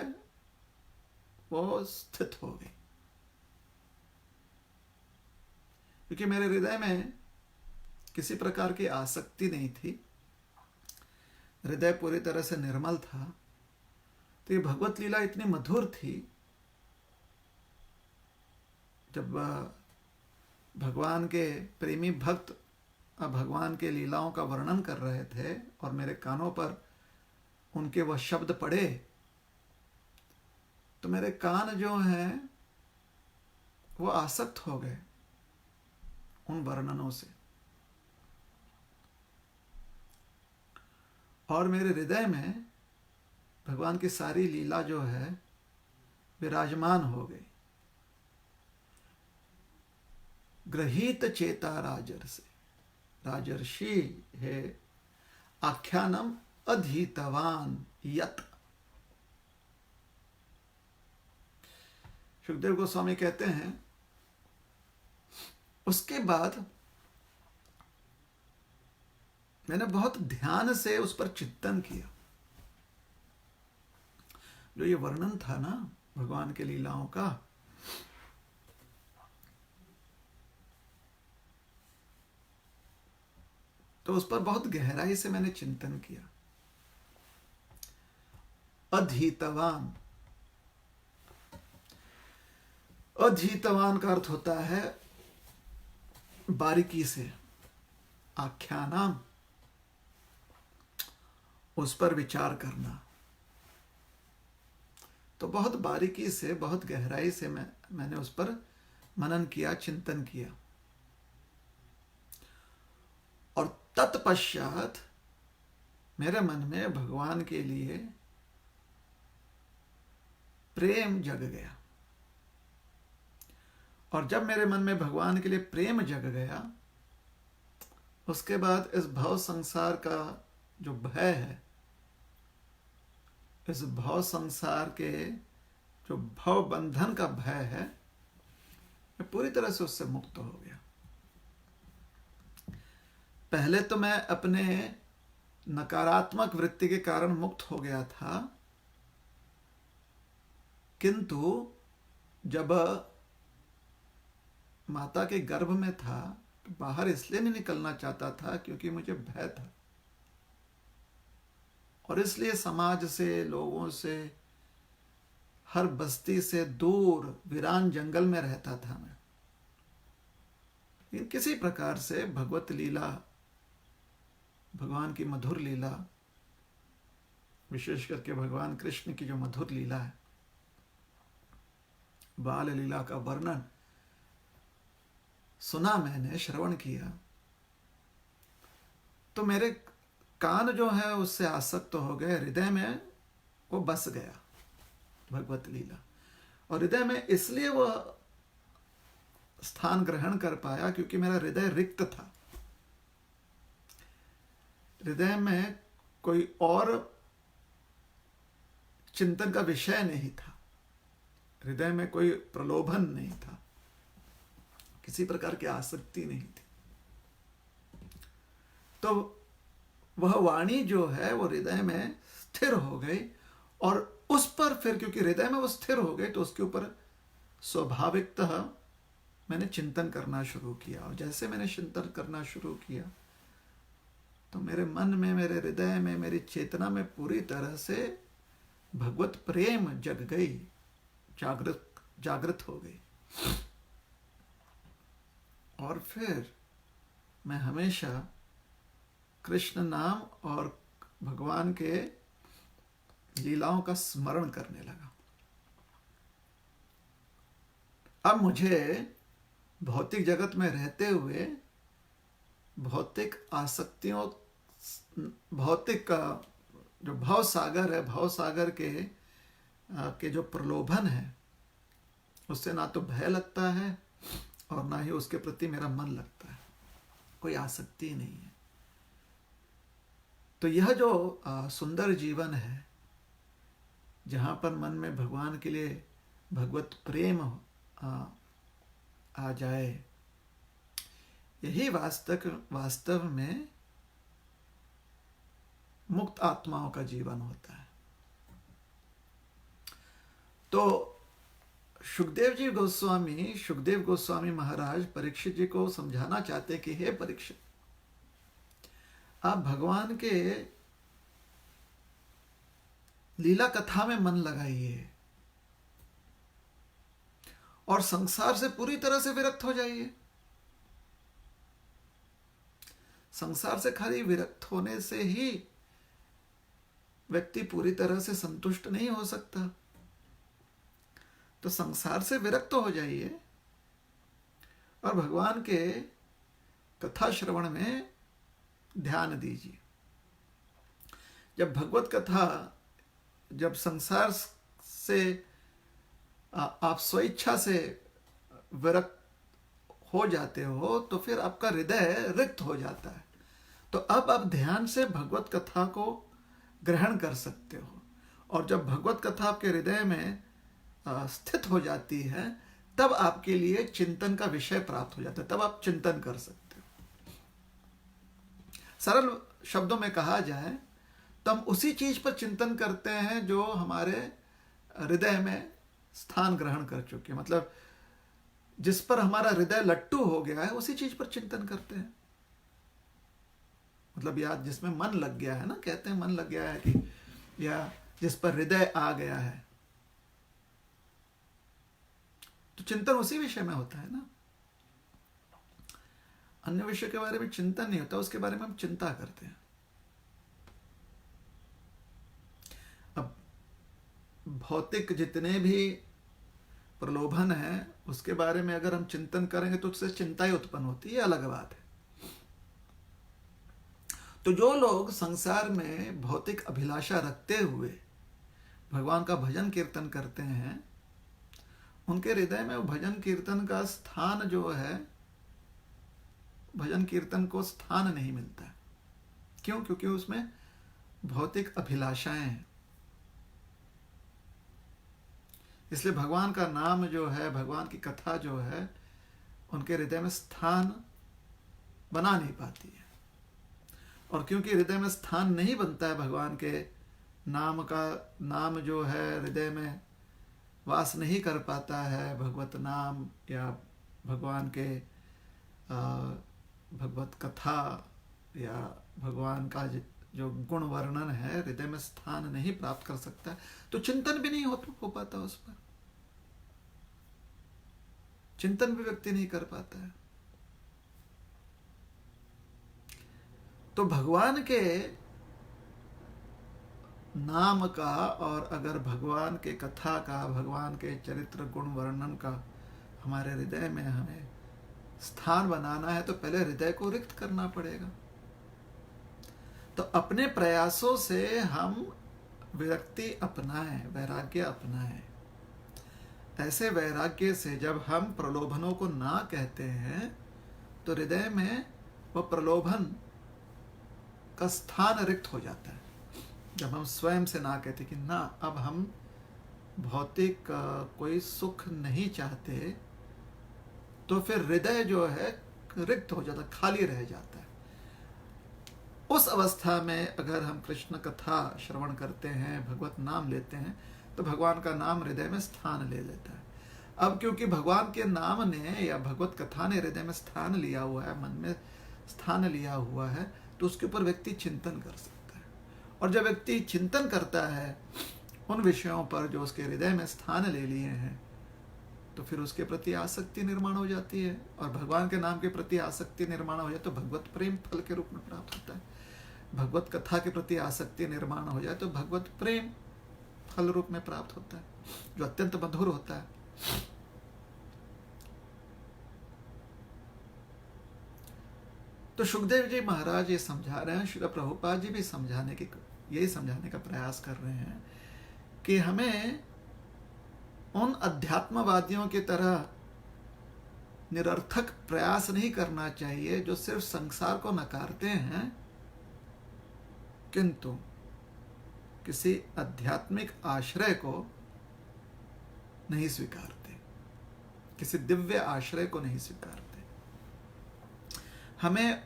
वो स्थित हो गई। क्योंकि मेरे हृदय में किसी प्रकार की आसक्ति नहीं थी, हृदय पूरी तरह से निर्मल था। तो ये भगवत लीला इतनी मधुर थी। जब भगवान के प्रेमी भक्त भगवान के लीलाओं का वर्णन कर रहे थे और मेरे कानों पर उनके वह शब्द पड़े, तो मेरे कान जो हैं वो आसक्त हो गए उन वर्णनों से, और मेरे हृदय में भगवान की सारी लीला जो है विराजमान हो गई। गृहीत चेता राजर्षि, राजर्षि है आख्यानम अधीतवान यत। सुखदेव गोस्वामी कहते हैं उसके बाद मैंने बहुत ध्यान से उस पर चिंतन किया। जो ये वर्णन था ना भगवान के लीलाओं का, तो उस पर बहुत गहराई से मैंने चिंतन किया। अधीतवान, अधीतवान का अर्थ होता है बारीकी से, आख्यानाम उस पर विचार करना। तो बहुत बारीकी से, बहुत गहराई से मैंने उस पर मनन किया, चिंतन किया। और तत्पश्चात मेरे मन में भगवान के लिए प्रेम जग गया। और जब मेरे मन में भगवान के लिए प्रेम जग गया, उसके बाद इस भव संसार का जो भय है, इस भव संसार के जो भव बंधन का भय है, मैं पूरी तरह से उससे मुक्त हो गया। पहले तो मैं अपने नकारात्मक वृत्ति के कारण मुक्त हो गया था, किंतु जब माता के गर्भ में था तो बाहर इसलिए नहीं निकलना चाहता था क्योंकि मुझे भय था, और इसलिए समाज से, लोगों से, हर बस्ती से दूर वीरान जंगल में रहता था मैं। लेकिन किसी प्रकार से भगवत लीला, भगवान की मधुर लीला, विशेष करके भगवान कृष्ण की जो मधुर लीला है, बाल लीला का वर्णन सुना मैंने, श्रवण किया, तो मेरे कान जो है उससे आसक्त हो गए, हृदय में वो बस गया भगवत लीला। और हृदय में इसलिए वो स्थान ग्रहण कर पाया क्योंकि मेरा हृदय रिक्त था। हृदय में कोई और चिंतन का विषय नहीं था, हृदय में कोई प्रलोभन नहीं था, किसी प्रकार की आसक्ति नहीं थी। तो वह वाणी जो है वो हृदय में स्थिर हो गई, और उस पर फिर क्योंकि हृदय में वो स्थिर हो गई तो उसके ऊपर स्वाभाविकतः मैंने चिंतन करना शुरू किया। और जैसे मैंने चिंतन करना शुरू किया तो मेरे मन में, मेरे हृदय में, मेरी चेतना में पूरी तरह से भगवत प्रेम जग गई, जागृत हो गई। और फिर मैं हमेशा कृष्ण नाम और भगवान के लीलाओं का स्मरण करने लगा। अब मुझे भौतिक जगत में रहते हुए भौतिक आसक्तियों, भौतिक का जो भाव सागर है, भाव सागर के जो प्रलोभन है, उससे ना तो भय लगता है और ना ही उसके प्रति मेरा मन लगता है, कोई आसक्ति नहीं है। तो यह जो सुंदर जीवन है, जहाँ पर मन में भगवान के लिए भगवत प्रेम आ जाए, यही वास्तव में मुक्त आत्माओं का जीवन होता है। तो सुखदेव गोस्वामी महाराज परीक्षित जी को समझाना चाहते कि हे परीक्षित, आप भगवान के लीला कथा में मन लगाइए और संसार से पूरी तरह से विरक्त हो जाइए। संसार से खाली विरक्त होने से ही व्यक्ति पूरी तरह से संतुष्ट नहीं हो सकता। तो संसार से विरक्त हो जाइए और भगवान के कथा श्रवण में ध्यान दीजिए। जब भगवत कथा, जब संसार से आप स्वेच्छा से विरक्त हो जाते हो तो फिर आपका हृदय रिक्त हो जाता है। तो अब आप ध्यान से भगवत कथा को ग्रहण कर सकते हो, और जब भगवत कथा आपके हृदय में स्थित हो जाती है तब आपके लिए चिंतन का विषय प्राप्त हो जाता है, तब आप चिंतन कर सकते हो। सरल शब्दों में कहा जाए तो हम उसी चीज पर चिंतन करते हैं जो हमारे हृदय में स्थान ग्रहण कर चुके हैं। मतलब जिस पर हमारा हृदय लट्टू हो गया है उसी चीज पर चिंतन करते हैं। मतलब या जिसमें मन लग गया है ना, कहते हैं मन लग गया है कि, या जिस पर हृदय आ गया है, तो चिंतन उसी विषय में होता है ना। अन्य विषय के बारे में चिंतन नहीं होता, उसके बारे में हम चिंता करते हैं। अब भौतिक जितने भी प्रलोभन है उसके बारे में अगर हम चिंतन करेंगे तो उससे चिंता ही उत्पन्न होती है, अलग बात है। तो जो लोग संसार में भौतिक अभिलाषा रखते हुए भगवान का भजन कीर्तन करते हैं, उनके हृदय में वो भजन कीर्तन का स्थान जो है, भजन कीर्तन को स्थान नहीं मिलता। क्यों? क्योंकि उसमें भौतिक अभिलाषाएं हैं। इसलिए भगवान का नाम जो है, भगवान की कथा जो है, उनके हृदय में स्थान बना नहीं पाती है। और क्योंकि हृदय में स्थान नहीं बनता है भगवान के नाम का, नाम जो है हृदय में वास नहीं कर पाता है, भगवत नाम या भगवान के भगवत कथा या भगवान का जो गुण वर्णन है हृदय में स्थान नहीं प्राप्त कर सकता, तो चिंतन भी नहीं हो पाता, उस पर चिंतन भी व्यक्ति नहीं कर पाता है। तो भगवान के नाम का, और अगर भगवान के कथा का, भगवान के चरित्र गुण वर्णन का हमारे हृदय में हमें स्थान बनाना है तो पहले हृदय को रिक्त करना पड़ेगा। तो अपने प्रयासों से हम विरक्ति अपनाएं, वैराग्य अपनाएं। ऐसे वैराग्य से जब हम प्रलोभनों को ना कहते हैं तो हृदय में वह प्रलोभन का स्थान रिक्त हो जाता है। जब हम स्वयं से ना कहते कि ना, अब हम भौतिक कोई सुख नहीं चाहते, तो फिर हृदय जो है रिक्त हो जाता, खाली रह जाता है। उस अवस्था में अगर हम कृष्ण कथा श्रवण करते हैं, भगवत नाम लेते हैं, तो भगवान का नाम हृदय में स्थान ले लेता है। अब क्योंकि भगवान के नाम ने या भगवत कथा ने हृदय में स्थान लिया हुआ है, मन में स्थान लिया हुआ है, तो उसके ऊपर व्यक्ति चिंतन कर सकता है। और जब व्यक्ति चिंतन करता है उन विषयों पर जो उसके हृदय में स्थान ले लिए हैं, तो फिर उसके प्रति आसक्ति निर्माण हो जाती है। और भगवान के नाम के प्रति आसक्ति निर्माण हो जाए तो भगवत प्रेम फल के रूप में प्राप्त होता है। भगवत कथा के प्रति आसक्ति निर्माण हो जाए तो भगवत प्रेम फल रूप में प्राप्त होता है, जो अत्यंत मधुर होता है। तो सुखदेव जी महाराज ये समझा रहे हैं, श्रील प्रभुपाद जी भी यही समझाने का प्रयास कर रहे हैं कि हमें उन अध्यात्मवादियों की तरह निरर्थक प्रयास नहीं करना चाहिए जो सिर्फ संसार को नकारते हैं किंतु किसी आध्यात्मिक आश्रय को नहीं स्वीकारते, किसी दिव्य आश्रय को नहीं स्वीकारते। हमें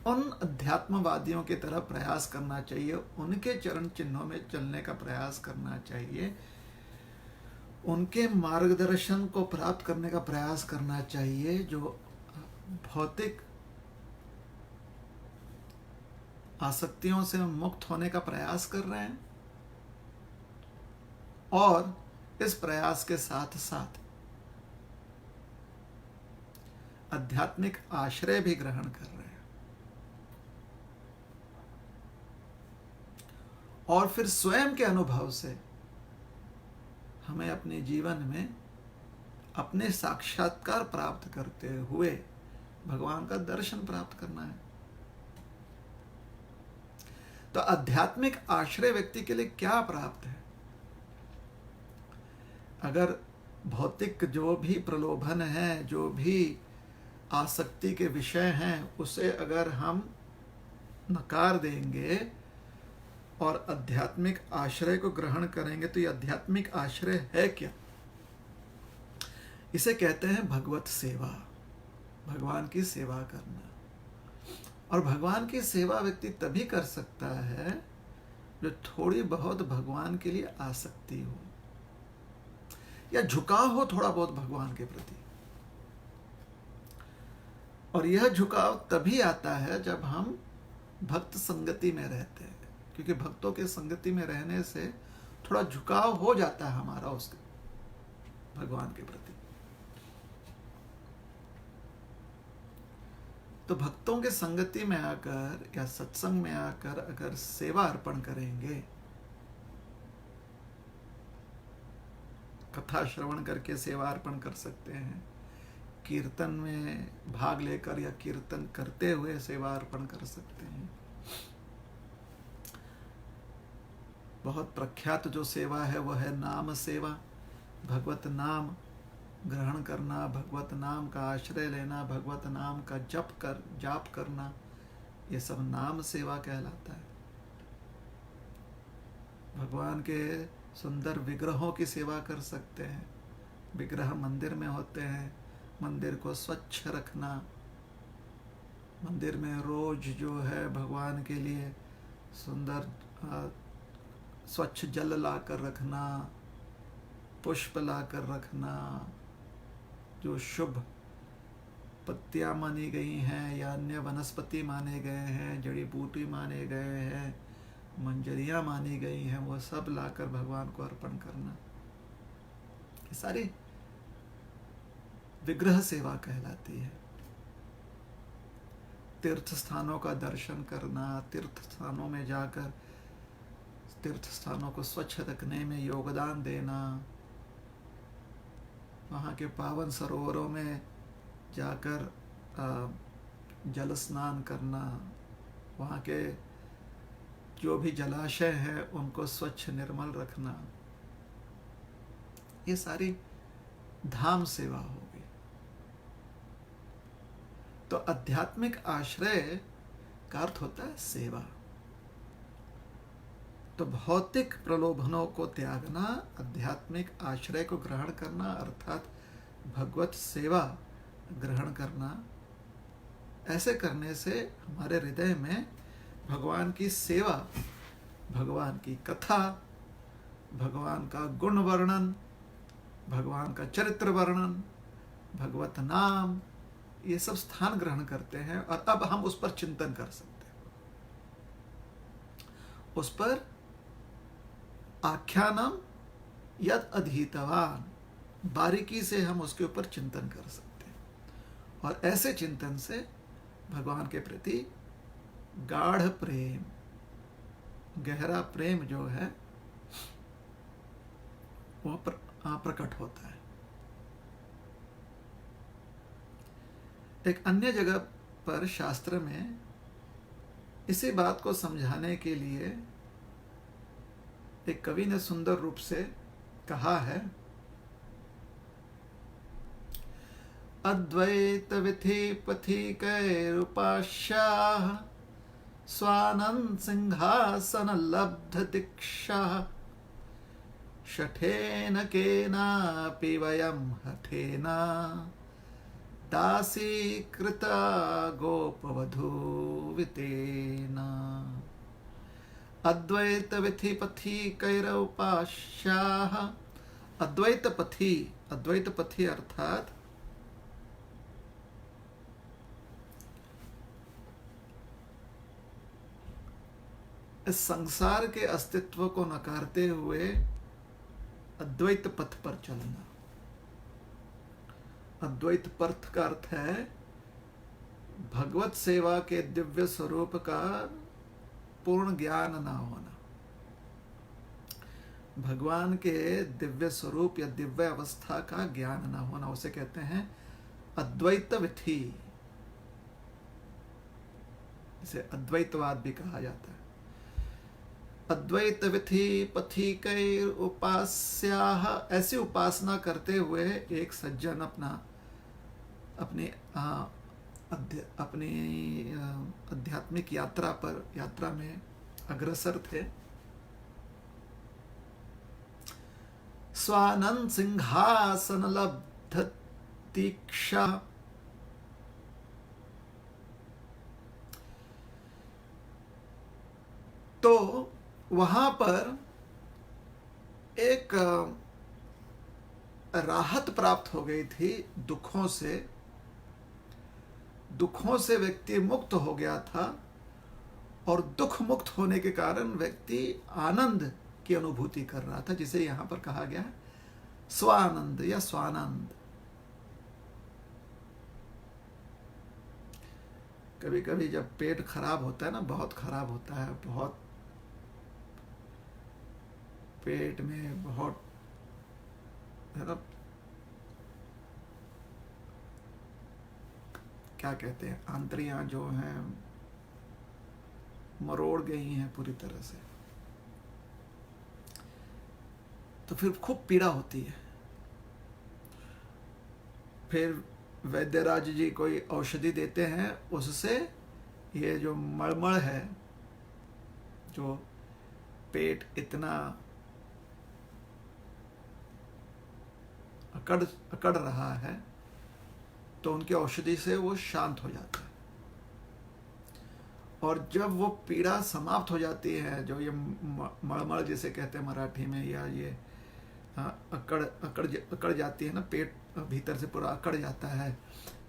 उन अध्यात्मवादियों की तरह प्रयास करना चाहिए, उनके चरण चिन्हों में चलने का प्रयास करना चाहिए, उनके मार्गदर्शन को प्राप्त करने का प्रयास करना चाहिए, जो भौतिक आसक्तियों से मुक्त होने का प्रयास कर रहे हैं और इस प्रयास के साथ साथ आध्यात्मिक आश्रय भी ग्रहण कर रहे हैं। और फिर स्वयं के अनुभव से हमें अपने जीवन में अपने साक्षात्कार प्राप्त करते हुए भगवान का दर्शन प्राप्त करना है। तो आध्यात्मिक आश्रय व्यक्ति के लिए क्या प्राप्त है? अगर भौतिक जो भी प्रलोभन है, जो भी आसक्ति के विषय हैं, उसे अगर हम नकार देंगे और आध्यात्मिक आश्रय को ग्रहण करेंगे, तो ये आध्यात्मिक आश्रय है क्या? इसे कहते हैं भगवत सेवा, भगवान की सेवा करना। और भगवान की सेवा व्यक्ति तभी कर सकता है जो थोड़ी बहुत भगवान के लिए आसक्ति हो या झुकाव हो थोड़ा बहुत भगवान के प्रति। और यह झुकाव तभी आता है जब हम भक्त संगति में रहते हैं, क्योंकि भक्तों के संगति में रहने से थोड़ा झुकाव हो जाता है हमारा उसके भगवान के प्रति। तो भक्तों के संगति में आकर या सत्संग में आकर अगर सेवा अर्पण करेंगे, कथा श्रवण करके सेवा अर्पण कर सकते हैं, कीर्तन में भाग लेकर या कीर्तन करते हुए सेवा अर्पण कर सकते हैं। बहुत प्रख्यात जो सेवा है वह है नाम सेवा, भगवत नाम ग्रहण करना, भगवत नाम का आश्रय लेना, भगवत नाम का जाप करना, ये सब नाम सेवा कहलाता है। भगवान के सुंदर विग्रहों की सेवा कर सकते हैं। विग्रह मंदिर में होते हैं, मंदिर को स्वच्छ रखना, मंदिर में रोज जो है भगवान के लिए सुंदर स्वच्छ जल लाकर रखना, पुष्प लाकर रखना, जो शुभ पत्तियां मानी गई हैं या अन्य वनस्पति माने गए हैं, जड़ी बूटी माने गए हैं, मंजरियां मानी गई हैं, वो सब लाकर भगवान को अर्पण करना, ये सारी विग्रह सेवा कहलाती है। तीर्थ स्थानों का दर्शन करना, तीर्थ स्थानों में जाकर तीर्थ स्थानों को स्वच्छ रखने में योगदान देना, वहाँ के पावन सरोवरों में जाकर जल स्नान करना, वहाँ के जो भी जलाशय हैं उनको स्वच्छ निर्मल रखना, ये सारी धाम सेवा होगी। तो आध्यात्मिक आश्रय का अर्थ होता है सेवा। तो भौतिक प्रलोभनों को त्यागना, आध्यात्मिक आश्रय को ग्रहण करना, अर्थात भगवत सेवा ग्रहण करना, ऐसे करने से हमारे हृदय में भगवान की सेवा, भगवान की कथा, भगवान का गुण वर्णन, भगवान का चरित्र वर्णन, भगवत नाम, ये सब स्थान ग्रहण करते हैं। और अब हम उस पर चिंतन कर सकते हैं, उस पर आख्यानम यद अधीतवान, बारीकी से हम उसके ऊपर चिंतन कर सकते हैं। और ऐसे चिंतन से भगवान के प्रति गाढ़ प्रेम, गहरा प्रेम जो है वो प्रकट होता है। एक अन्य जगह पर शास्त्र में इसी बात को समझाने के लिए एक कवि ने सुंदर रूप से कहा है, अद्वैत विधि पथिकैरुपास्याः स्वानंद सिंहासन लब्ध दीक्षा शठेन केनापि वयं हठेना दासीकृता गोपवधूवितेना। अद्वैत विधि पथिकैरुपास्याः, अद्वैत पथी अर्थात इस संसार के अस्तित्व को नकारते हुए अद्वैत पथ पर चलना। अद्वैत पथ का अर्थ है भगवत सेवा के दिव्य स्वरूप का पूर्ण ज्ञान ना होना, भगवान के दिव्य स्वरूप या दिव्य अवस्था का ज्ञान न होना, उसे कहते हैं अद्वैत विथि। इसे अद्वैतवाद भी कहा जाता है। अद्वैत विधि पथिकैर उपास्याः, ऐसी उपासना करते हुए एक सज्जन अपनी आध्यात्मिक यात्रा में अग्रसर थे। स्वानंद सिंहासन लब्ध दीक्षा, तो वहां पर एक राहत प्राप्त हो गई थी दुखों से व्यक्ति मुक्त हो गया था, और दुख मुक्त होने के कारण व्यक्ति आनंद की अनुभूति कर रहा था, जिसे यहां पर कहा गया है स्वानंद या स्वानंद। कभी कभी जब पेट खराब होता है ना, बहुत खराब होता है, बहुत पेट में बहुत है ना, क्या कहते हैं, आंतड़ियां जो हैं मरोड़ गई हैं पूरी तरह से, तो फिर खूब पीड़ा होती है। फिर वैद्यराज जी कोई औषधि देते हैं, उससे ये जो मड़मड़ है, जो पेट इतना अकड़ रहा है, तो उनकी औषधि से वो शांत हो जाता है। और जब वो पीड़ा समाप्त हो जाती है, जो ये मड़मड़ जिसे कहते हैं मराठी में, या ये अकड़ जाती है ना, पेट भीतर से पूरा अकड़ जाता है,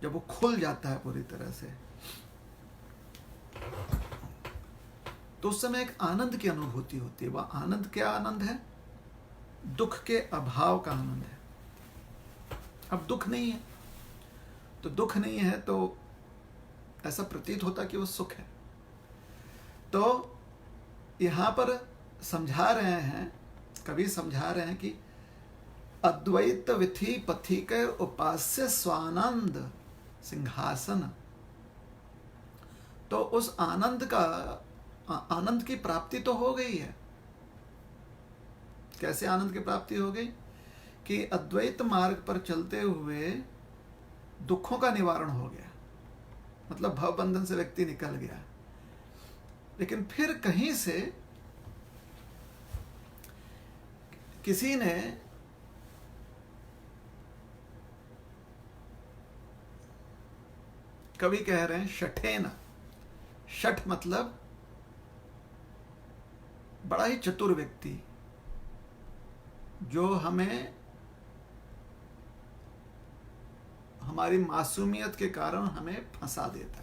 जब वो खुल जाता है पूरी तरह से, तो उस समय एक आनंद की अनुभूति होती है। वह आनंद क्या आनंद है? दुख के अभाव का आनंद है। अब दुख नहीं है, तो दुख नहीं है तो ऐसा प्रतीत होता कि वो सुख है। तो यहां पर समझा रहे हैं, कवि समझा रहे हैं कि अद्वैत विधि पथिकर उपास्य स्वानंद सिंहासन, तो उस आनंद की प्राप्ति तो हो गई है। कैसे आनंद की प्राप्ति हो गई? कि अद्वैत मार्ग पर चलते हुए दुखों का निवारण हो गया, मतलब भव बंधन से व्यक्ति निकल गया। लेकिन फिर कहीं से किसी ने कवि कह रहे हैं शठेन, शठ मतलब बड़ा ही चतुर व्यक्ति, जो हमें हमारी मासूमियत के कारण हमें फंसा देता है।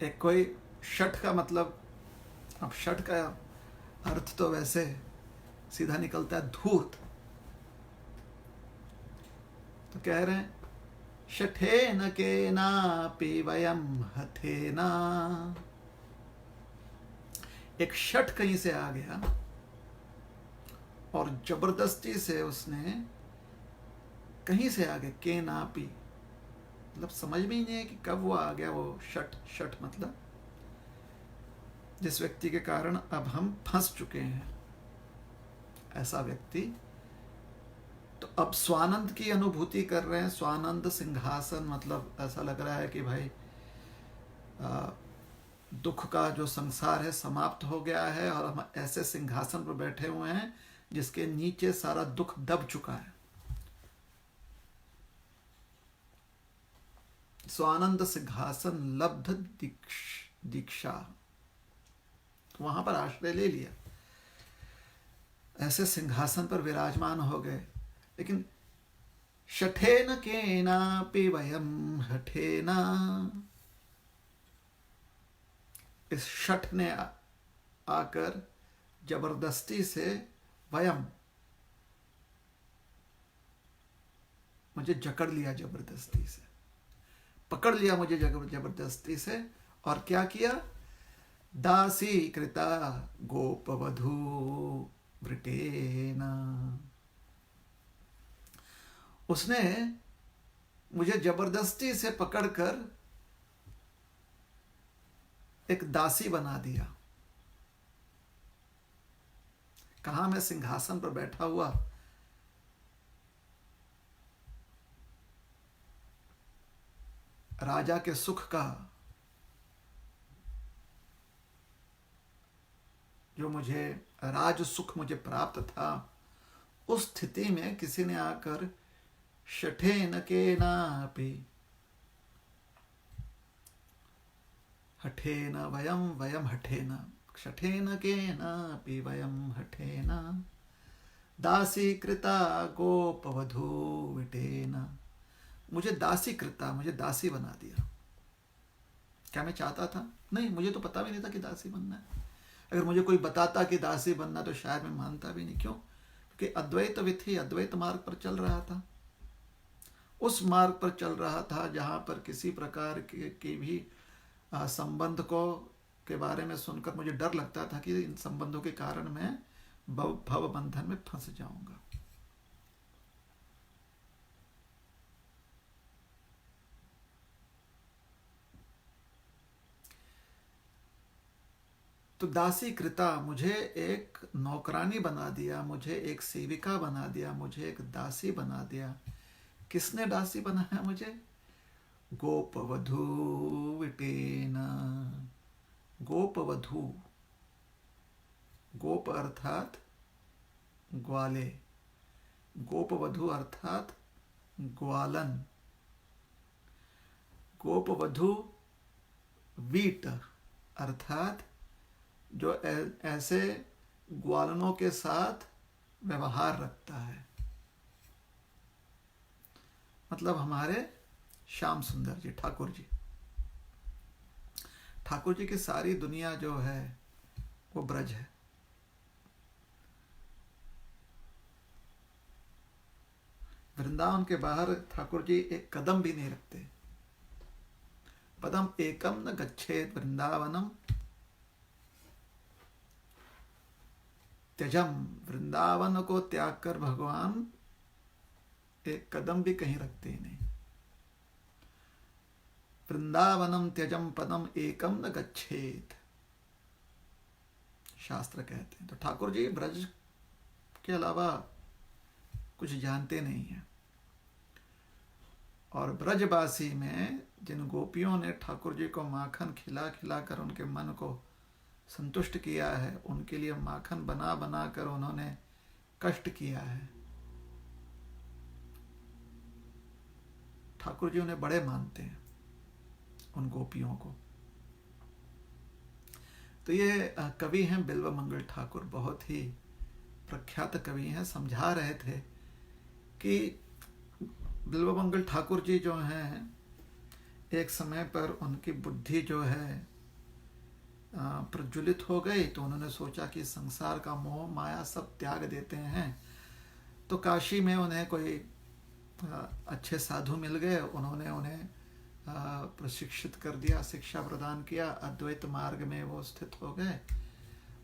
एक कोई शठ का मतलब, अब शठ का अर्थ तो वैसे सीधा निकलता है धूर्त। तो कह रहे हैं शठेन केनापि वयम हथेना, एक शठ कहीं से आ गया और जबरदस्ती से उसने कहीं से आ गया, केनापि मतलब समझ में ही नहीं है कि कब वो आ गया। वो शठ मतलब जिस व्यक्ति के कारण अब हम फंस चुके हैं, ऐसा व्यक्ति। तो अब स्वानंद की अनुभूति कर रहे हैं। स्वानंद सिंहासन मतलब ऐसा लग रहा है कि भाई दुख का जो संसार है समाप्त हो गया है, और हम ऐसे सिंहासन पर बैठे हुए हैं जिसके नीचे सारा दुख दब चुका है। स्वानंद सिंहासन लब्ध दीक्षा, वहां पर आश्रय ले लिया, ऐसे सिंहासन पर विराजमान हो गए। लेकिन शठेन केनापि वयम हठेना, इस शठ ने आकर जबरदस्ती से वयम, मुझे जकड़ लिया, जबरदस्ती से पकड़ लिया मुझे जबरदस्ती से। और क्या किया? दासी कृता गोपवधू वृटेन। उसने मुझे जबरदस्ती से पकड़कर एक दासी बना दिया। कहा मैं सिंहासन पर बैठा हुआ राजा के सुख का जो मुझे राज सुख मुझे प्राप्त था, उस स्थिति में किसी ने आकर शठेन केनापि हठेन वयम वयम हठेन शठेन केनापि वयम हठेन दासी कृता गोपवधू विटेन। मुझे दासी कृता, मुझे दासी बना दिया। क्या मैं चाहता था? नहीं, मुझे तो पता भी नहीं था कि दासी बनना है। अगर मुझे कोई बताता कि दासी बनना तो शायद मैं मानता भी नहीं। क्यों? क्योंकि अद्वैत विधि, अद्वैत मार्ग पर चल रहा था। उस मार्ग पर चल रहा था जहां पर किसी प्रकार की भी संबंध को के बारे में सुनकर मुझे डर लगता था कि इन संबंधों के कारण मैं भव बंधन में फंस जाऊंगा। तो दासी कृता, मुझे एक नौकरानी बना दिया, मुझे एक सेविका बना दिया, मुझे एक दासी बना दिया। किसने दासी बनाया मुझे? गोपवधू विटेन। गोपवधू, गोप अर्थात ग्वाले, गोपवधू अर्थात ग्वालन। गोपवधू वीट अर्थात जो ऐसे ग्वालनों के साथ व्यवहार रखता है। मतलब हमारे श्याम सुंदर जी, ठाकुर जी, ठाकुर जी की सारी दुनिया जो है वो ब्रज है। वृंदावन के बाहर ठाकुर जी एक कदम भी नहीं रखते। पदम एकम न गच्छेत वृंदावनम त्यजम। वृंदावन को त्याग कर भगवान एक कदम भी कहीं रखते ही नहीं। वृंदावनम त्यजम पदम एकम न गच्छेत, शास्त्र कहते हैं। तो ठाकुर जी ब्रज के अलावा कुछ जानते नहीं है। और ब्रजवासी में जिन गोपियों ने ठाकुर जी को माखन खिला खिला कर उनके मन को संतुष्ट किया है, उनके लिए माखन बना बना कर उन्होंने कष्ट किया है। ठाकुर जी उन्हें बड़े मानते हैं, उन गोपियों को। तो ये कवि हैं बिल्व मंगल ठाकुर, बहुत ही प्रख्यात कवि हैं। समझा रहे थे कि बिल्व मंगल ठाकुर जी जो हैं, एक समय पर उनकी बुद्धि जो है प्रज्वलित हो गई। तो उन्होंने सोचा कि संसार का मोह माया सब त्याग देते हैं। तो काशी में उन्हें कोई अच्छे साधु मिल गए। उन्होंने उन्हें प्रशिक्षित कर दिया, शिक्षा प्रदान किया। अद्वैत मार्ग में वो स्थित हो गए,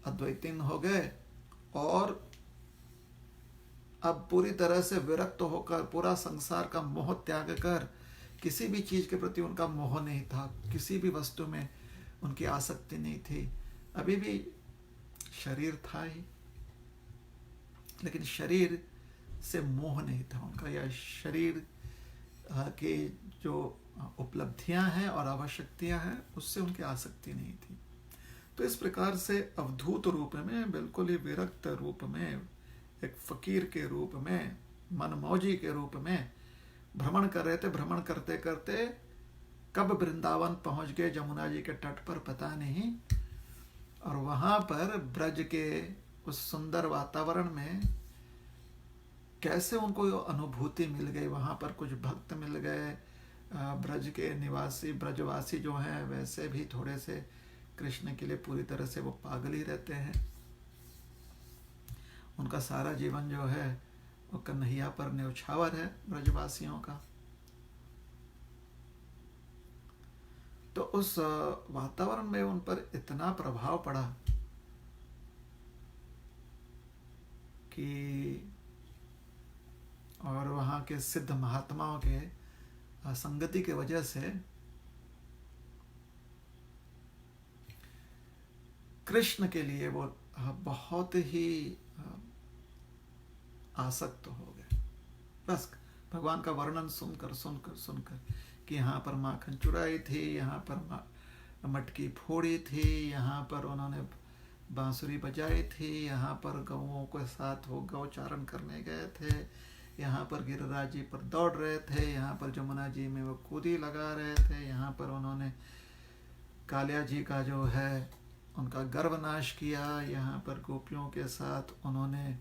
अद्वैतीन हो गए। और अब पूरी तरह से विरक्त होकर, पूरा संसार का मोह त्याग कर, किसी भी चीज के प्रति उनका मोह नहीं था, किसी भी वस्तु में उनकी आसक्ति नहीं थी। अभी भी शरीर था ही, लेकिन शरीर से मोह नहीं था उनका, या शरीर के जो उपलब्धियां हैं और आवश्यकताएं हैं उससे उनकी आसक्ति नहीं थी। तो इस प्रकार से अवधूत रूप में, बिल्कुल ही विरक्त रूप में, एक फकीर के रूप में, मनमौजी के रूप में भ्रमण कर रहे थे। भ्रमण करते करते कब वृंदावन पहुंच गए, जमुना जी के तट पर, पता नहीं। और वहां पर ब्रज के उस सुंदर वातावरण में कैसे उनको अनुभूति मिल गई। वहां पर कुछ भक्त मिल गए, ब्रज के निवासी, ब्रजवासी जो हैं वैसे भी थोड़े से कृष्ण के लिए पूरी तरह से वो पागल ही रहते हैं। उनका सारा जीवन जो है वो कन्हैया पर न्यौछावर है ब्रजवासियों का। तो उस वातावरण में उन पर इतना प्रभाव पड़ा कि, और वहाँ के सिद्ध महात्माओं के संगति के वजह से कृष्ण के लिए वो बहुत ही आसक्त हो गए। बस भगवान का वर्णन सुनकर सुनकर सुनकर कि यहाँ पर माखन चुराई थी, यहाँ पर मटकी फोड़ी थी, यहाँ पर उन्होंने बांसुरी बजाई थी, यहाँ पर गौओं के साथ वो गौचारण करने गए थे, यहाँ पर गिरिराज जी पर दौड़ रहे थे, यहाँ पर जमुना जी में वो कूदी लगा रहे थे, यहाँ पर उन्होंने कालिया जी का जो है उनका गर्भनाश किया, यहाँ पर गोपियों के साथ उन्होंने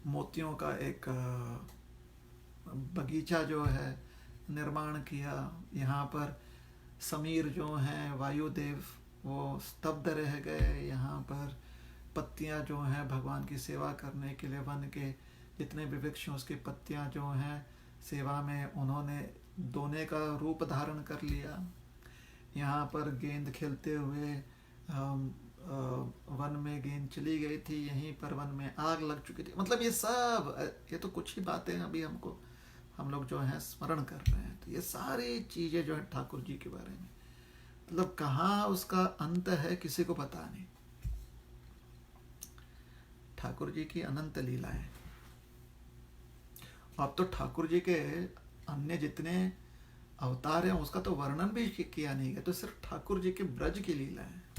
मोतियों का एक बगीचा जो है निर्माण किया, यहाँ पर समीर जो हैं वायुदेव वो स्तब्ध रह गए, यहाँ पर पत्तियाँ जो हैं भगवान की सेवा करने के लिए वन के जितने भी वृक्ष हैं उसकी पत्तियाँ जो हैं सेवा में उन्होंने दोने का रूप धारण कर लिया। यहाँ पर गेंद खेलते हुए वन में गेंद चली गई थी, यहीं पर वन में आग लग चुकी थी। मतलब ये सब, ये तो कुछ ही बातें अभी हम लोग जो हैं स्मरण कर रहे हैं। तो ये सारी चीज़ें जो है ठाकुर जी के बारे में, मतलब कहाँ उसका अंत है किसी को पता नहीं। ठाकुर जी की अनंत लीलाएं। अब तो ठाकुर जी के अन्य जितने अवतार हैं उसका तो वर्णन भी किया नहीं गया, तो सिर्फ ठाकुर जी के ब्रज की लीला है।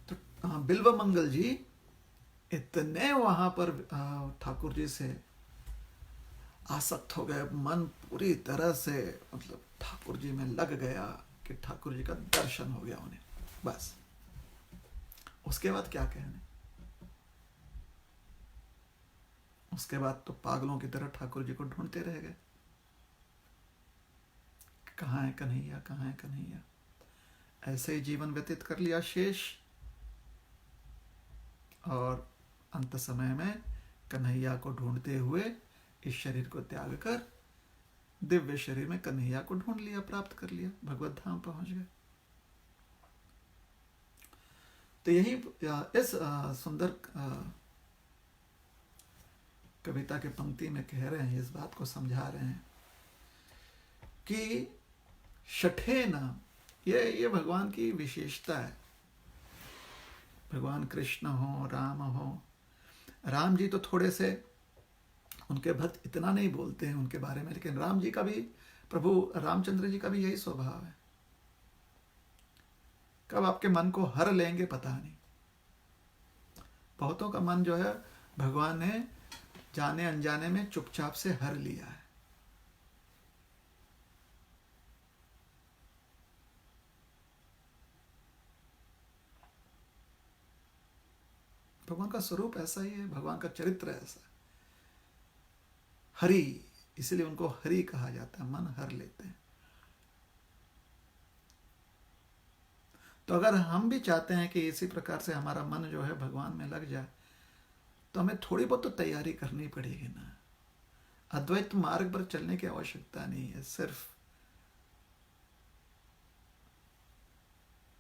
तो बिल्व मंगल जी इतने वहां पर ठाकुर जी से आसक्त हो गए, मन पूरी तरह से मतलब ठाकुर जी में लग गया कि ठाकुर जी का दर्शन हो गया उन्हें। बस उसके बाद क्या कहने, उसके बाद तो पागलों की तरह ठाकुर जी को ढूंढते रह गए, कहाँ है कन्हैया, कहाँ है कन्हैया। ऐसे ही जीवन व्यतीत कर लिया शेष, और अंत समय में कन्हैया को ढूंढते हुए इस शरीर को त्याग कर दिव्य शरीर में कन्हैया को ढूंढ लिया, प्राप्त कर लिया, भगवत धाम पहुंच गए। तो यही इस सुंदर कविता के पंक्ति में कह रहे हैं, इस बात को समझा रहे हैं कि शठे न, ये भगवान की विशेषता है। भगवान कृष्ण हो, राम हो, राम जी तो थोड़े से उनके भक्त इतना नहीं बोलते हैं उनके बारे में, लेकिन राम जी का भी, प्रभु रामचंद्र जी का भी यही स्वभाव है। कब आपके मन को हर लेंगे पता नहीं। बहुतों का मन जो है भगवान ने जाने अनजाने में चुपचाप से हर लिया है। भगवान का स्वरूप ऐसा ही है, भगवान का चरित्र ऐसा है। हरि, इसलिए उनको हरि कहा जाता है, मन हर लेते हैं। तो अगर हम भी चाहते हैं कि इसी प्रकार से हमारा मन जो है भगवान में लग जाए, तो हमें थोड़ी बहुत तो तैयारी करनी पड़ेगी ना। अद्वैत मार्ग पर चलने की आवश्यकता नहीं है, सिर्फ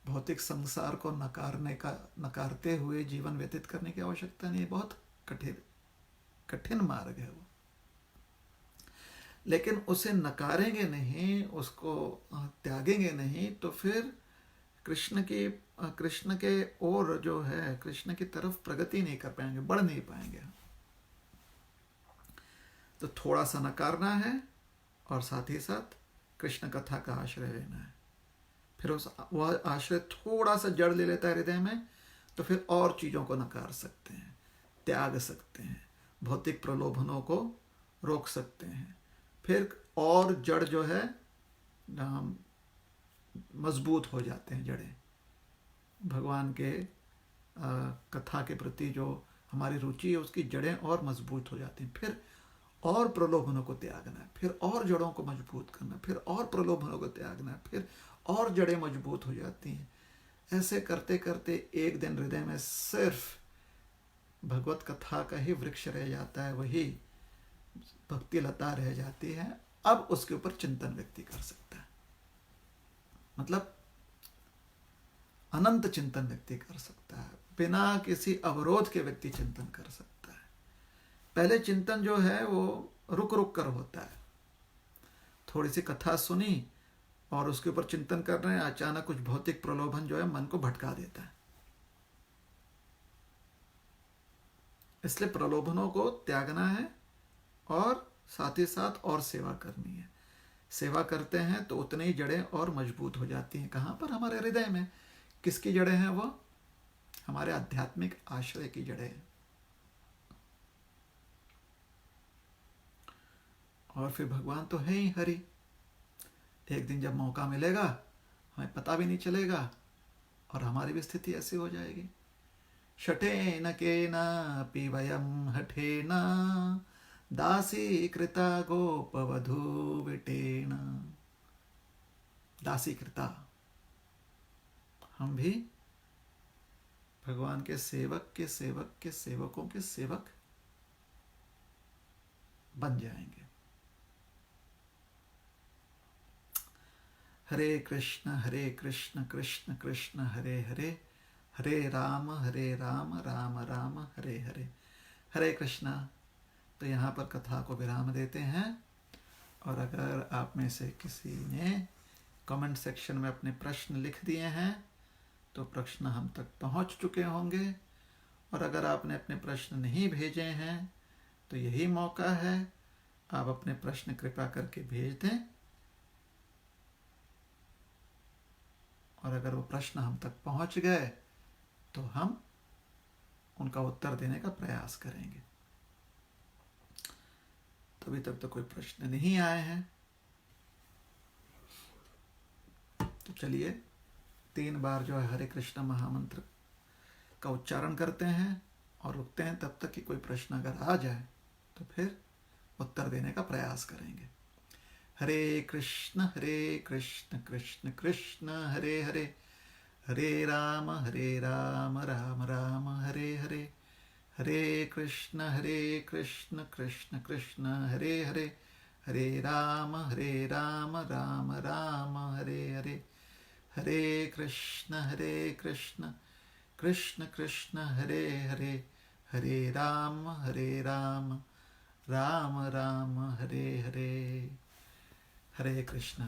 भौतिक संसार को नकारते हुए जीवन व्यतीत करने की आवश्यकता नहीं है। बहुत कठिन मार्ग है वो, लेकिन उसे नकारेंगे नहीं, उसको त्यागेंगे नहीं, तो फिर कृष्ण के ओर जो है, कृष्ण की तरफ प्रगति नहीं कर पाएंगे, बढ़ नहीं पाएंगे। तो थोड़ा सा नकारना है और साथ ही साथ कृष्ण कथा का आश्रय लेना है। फिर वह आश्रय थोड़ा सा जड़ ले लेता है हृदय में, तो फिर और चीजों को नकार सकते हैं, त्याग सकते हैं, भौतिक प्रलोभनों को रोक सकते हैं। फिर और जड़ जो है मजबूत हो जाते हैं, जड़ें भगवान के कथा के प्रति जो हमारी रुचि है उसकी जड़ें और मजबूत हो जाती हैं। फिर और प्रलोभनों को त्यागना है, फिर और जड़ों को मजबूत करना, फिर और प्रलोभनों को त्यागना है, फिर और जड़ें मजबूत हो जाती हैं। ऐसे करते करते एक दिन हृदय में सिर्फ भगवत कथा का ही वृक्ष रह जाता है, वही भक्ति लता रह जाती है। अब उसके ऊपर चिंतन व्यक्ति कर सकता है, मतलब अनंत चिंतन व्यक्ति कर सकता है, बिना किसी अवरोध के व्यक्ति चिंतन कर सकता है। पहले चिंतन जो है वो रुक रुक कर होता है, थोड़ी सी कथा सुनी और उसके ऊपर चिंतन कर रहे हैं, अचानक कुछ भौतिक प्रलोभन जो है मन को भटका देता है। इसलिए प्रलोभनों को त्यागना है और साथ ही साथ और सेवा करनी है। सेवा करते हैं तो उतनी ही जड़ें और मजबूत हो जाती हैं। कहाँ पर? हमारे हृदय में। किसकी जड़ें हैं वो? हमारे आध्यात्मिक आश्रय की जड़ें हैं। और फिर भगवान तो है ही हरि। एक दिन जब मौका मिलेगा हमें पता भी नहीं चलेगा और हमारी भी स्थिति ऐसी हो जाएगी। शठेन केनापि वयं हठेन दासी कृता गोपवधू विटेन। दासी कृता, हम भी भगवान के सेवक के सेवक के सेवकों के सेवक बन जाएंगे। हरे कृष्ण कृष्ण कृष्ण हरे हरे, हरे राम राम राम हरे हरे। हरे कृष्णा। तो यहाँ पर कथा को विराम देते हैं। और अगर आप में से किसी ने कमेंट सेक्शन में अपने प्रश्न लिख दिए हैं तो प्रश्न हम तक पहुँच चुके होंगे, और अगर आपने अपने प्रश्न नहीं भेजे हैं तो यही मौका है, आप अपने प्रश्न कृपा करके भेज दें। और अगर वो प्रश्न हम तक पहुँच गए तो हम उनका उत्तर देने का प्रयास करेंगे। तो अभी तक तो कोई प्रश्न नहीं आए हैं, तो चलिए 3 बार जो है हरे कृष्ण महामंत्र का उच्चारण करते हैं और रुकते हैं तब तक कि कोई प्रश्न अगर आ जाए तो फिर उत्तर देने का प्रयास करेंगे। हरे कृष्ण कृष्ण कृष्ण हरे हरे, हरे राम राम राम हरे हरे, हरे कृष्ण कृष्ण कृष्ण हरे हरे, हरे राम राम राम हरे हरे, हरे कृष्ण कृष्ण कृष्ण हरे हरे, हरे राम राम राम हरे हरे। हरे कृष्ण।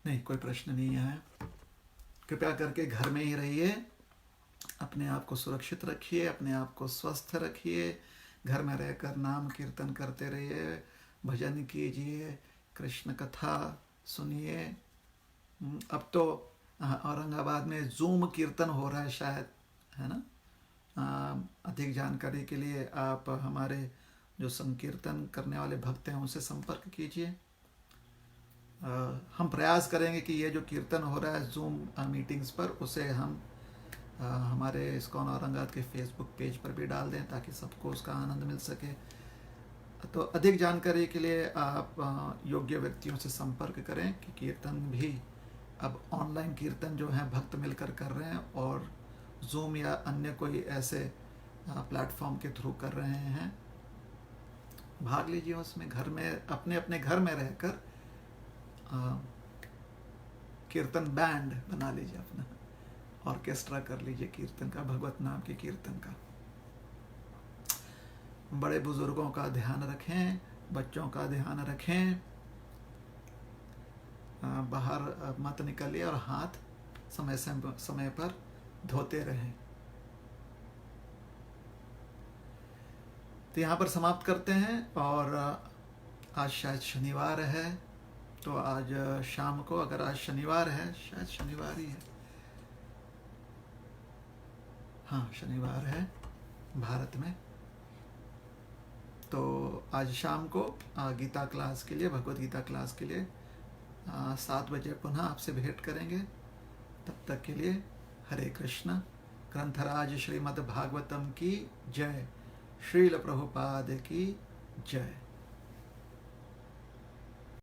नहीं, कोई प्रश्न नहीं है। कृपया करके घर में ही रहिए, अपने आप को सुरक्षित रखिए, अपने आप को स्वस्थ रखिए, घर में रहकर नाम कीर्तन करते रहिए, भजन कीजिए, कृष्ण कथा सुनिए। अब तो औरंगाबाद में जूम कीर्तन हो रहा है शायद, है ना? अधिक जानकारी के लिए आप हमारे जो संकीर्तन करने वाले भक्त हैं उनसे संपर्क कीजिए। हम प्रयास करेंगे कि ये जो कीर्तन हो रहा है जूम मीटिंग्स पर, उसे हम हमारे इस्कॉन औरंगाबाद के फेसबुक पेज पर भी डाल दें ताकि सबको उसका आनंद मिल सके। तो अधिक जानकारी के लिए आप योग्य व्यक्तियों से संपर्क करें कि कीर्तन भी अब ऑनलाइन कीर्तन जो है भक्त मिलकर कर रहे हैं और जूम या अन्य कोई ऐसे प्लेटफॉर्म के थ्रू कर रहे हैं। भाग लीजिए उसमें, घर में अपने अपने घर में रहकर कीर्तन बैंड बना लीजिए, अपना ऑर्केस्ट्रा कर लीजिए कीर्तन का, भगवत नाम के कीर्तन का। बड़े बुजुर्गों का ध्यान रखें, बच्चों का ध्यान रखें, बाहर मत निकलिए और हाथ समय पर धोते रहें। तो यहाँ पर समाप्त करते हैं। और आज शायद शनिवार है, तो आज शाम को, अगर आज शनिवार है, शायद शनिवार ही है, हाँ शनिवार है भारत में, तो आज शाम को गीता क्लास के लिए, भगवत गीता क्लास के लिए 7 बजे पुनः आपसे भेंट करेंगे। तब तक के लिए हरे कृष्ण। ग्रंथराज श्रीमद् भागवतम की जय, श्रील प्रभुपाद की जय।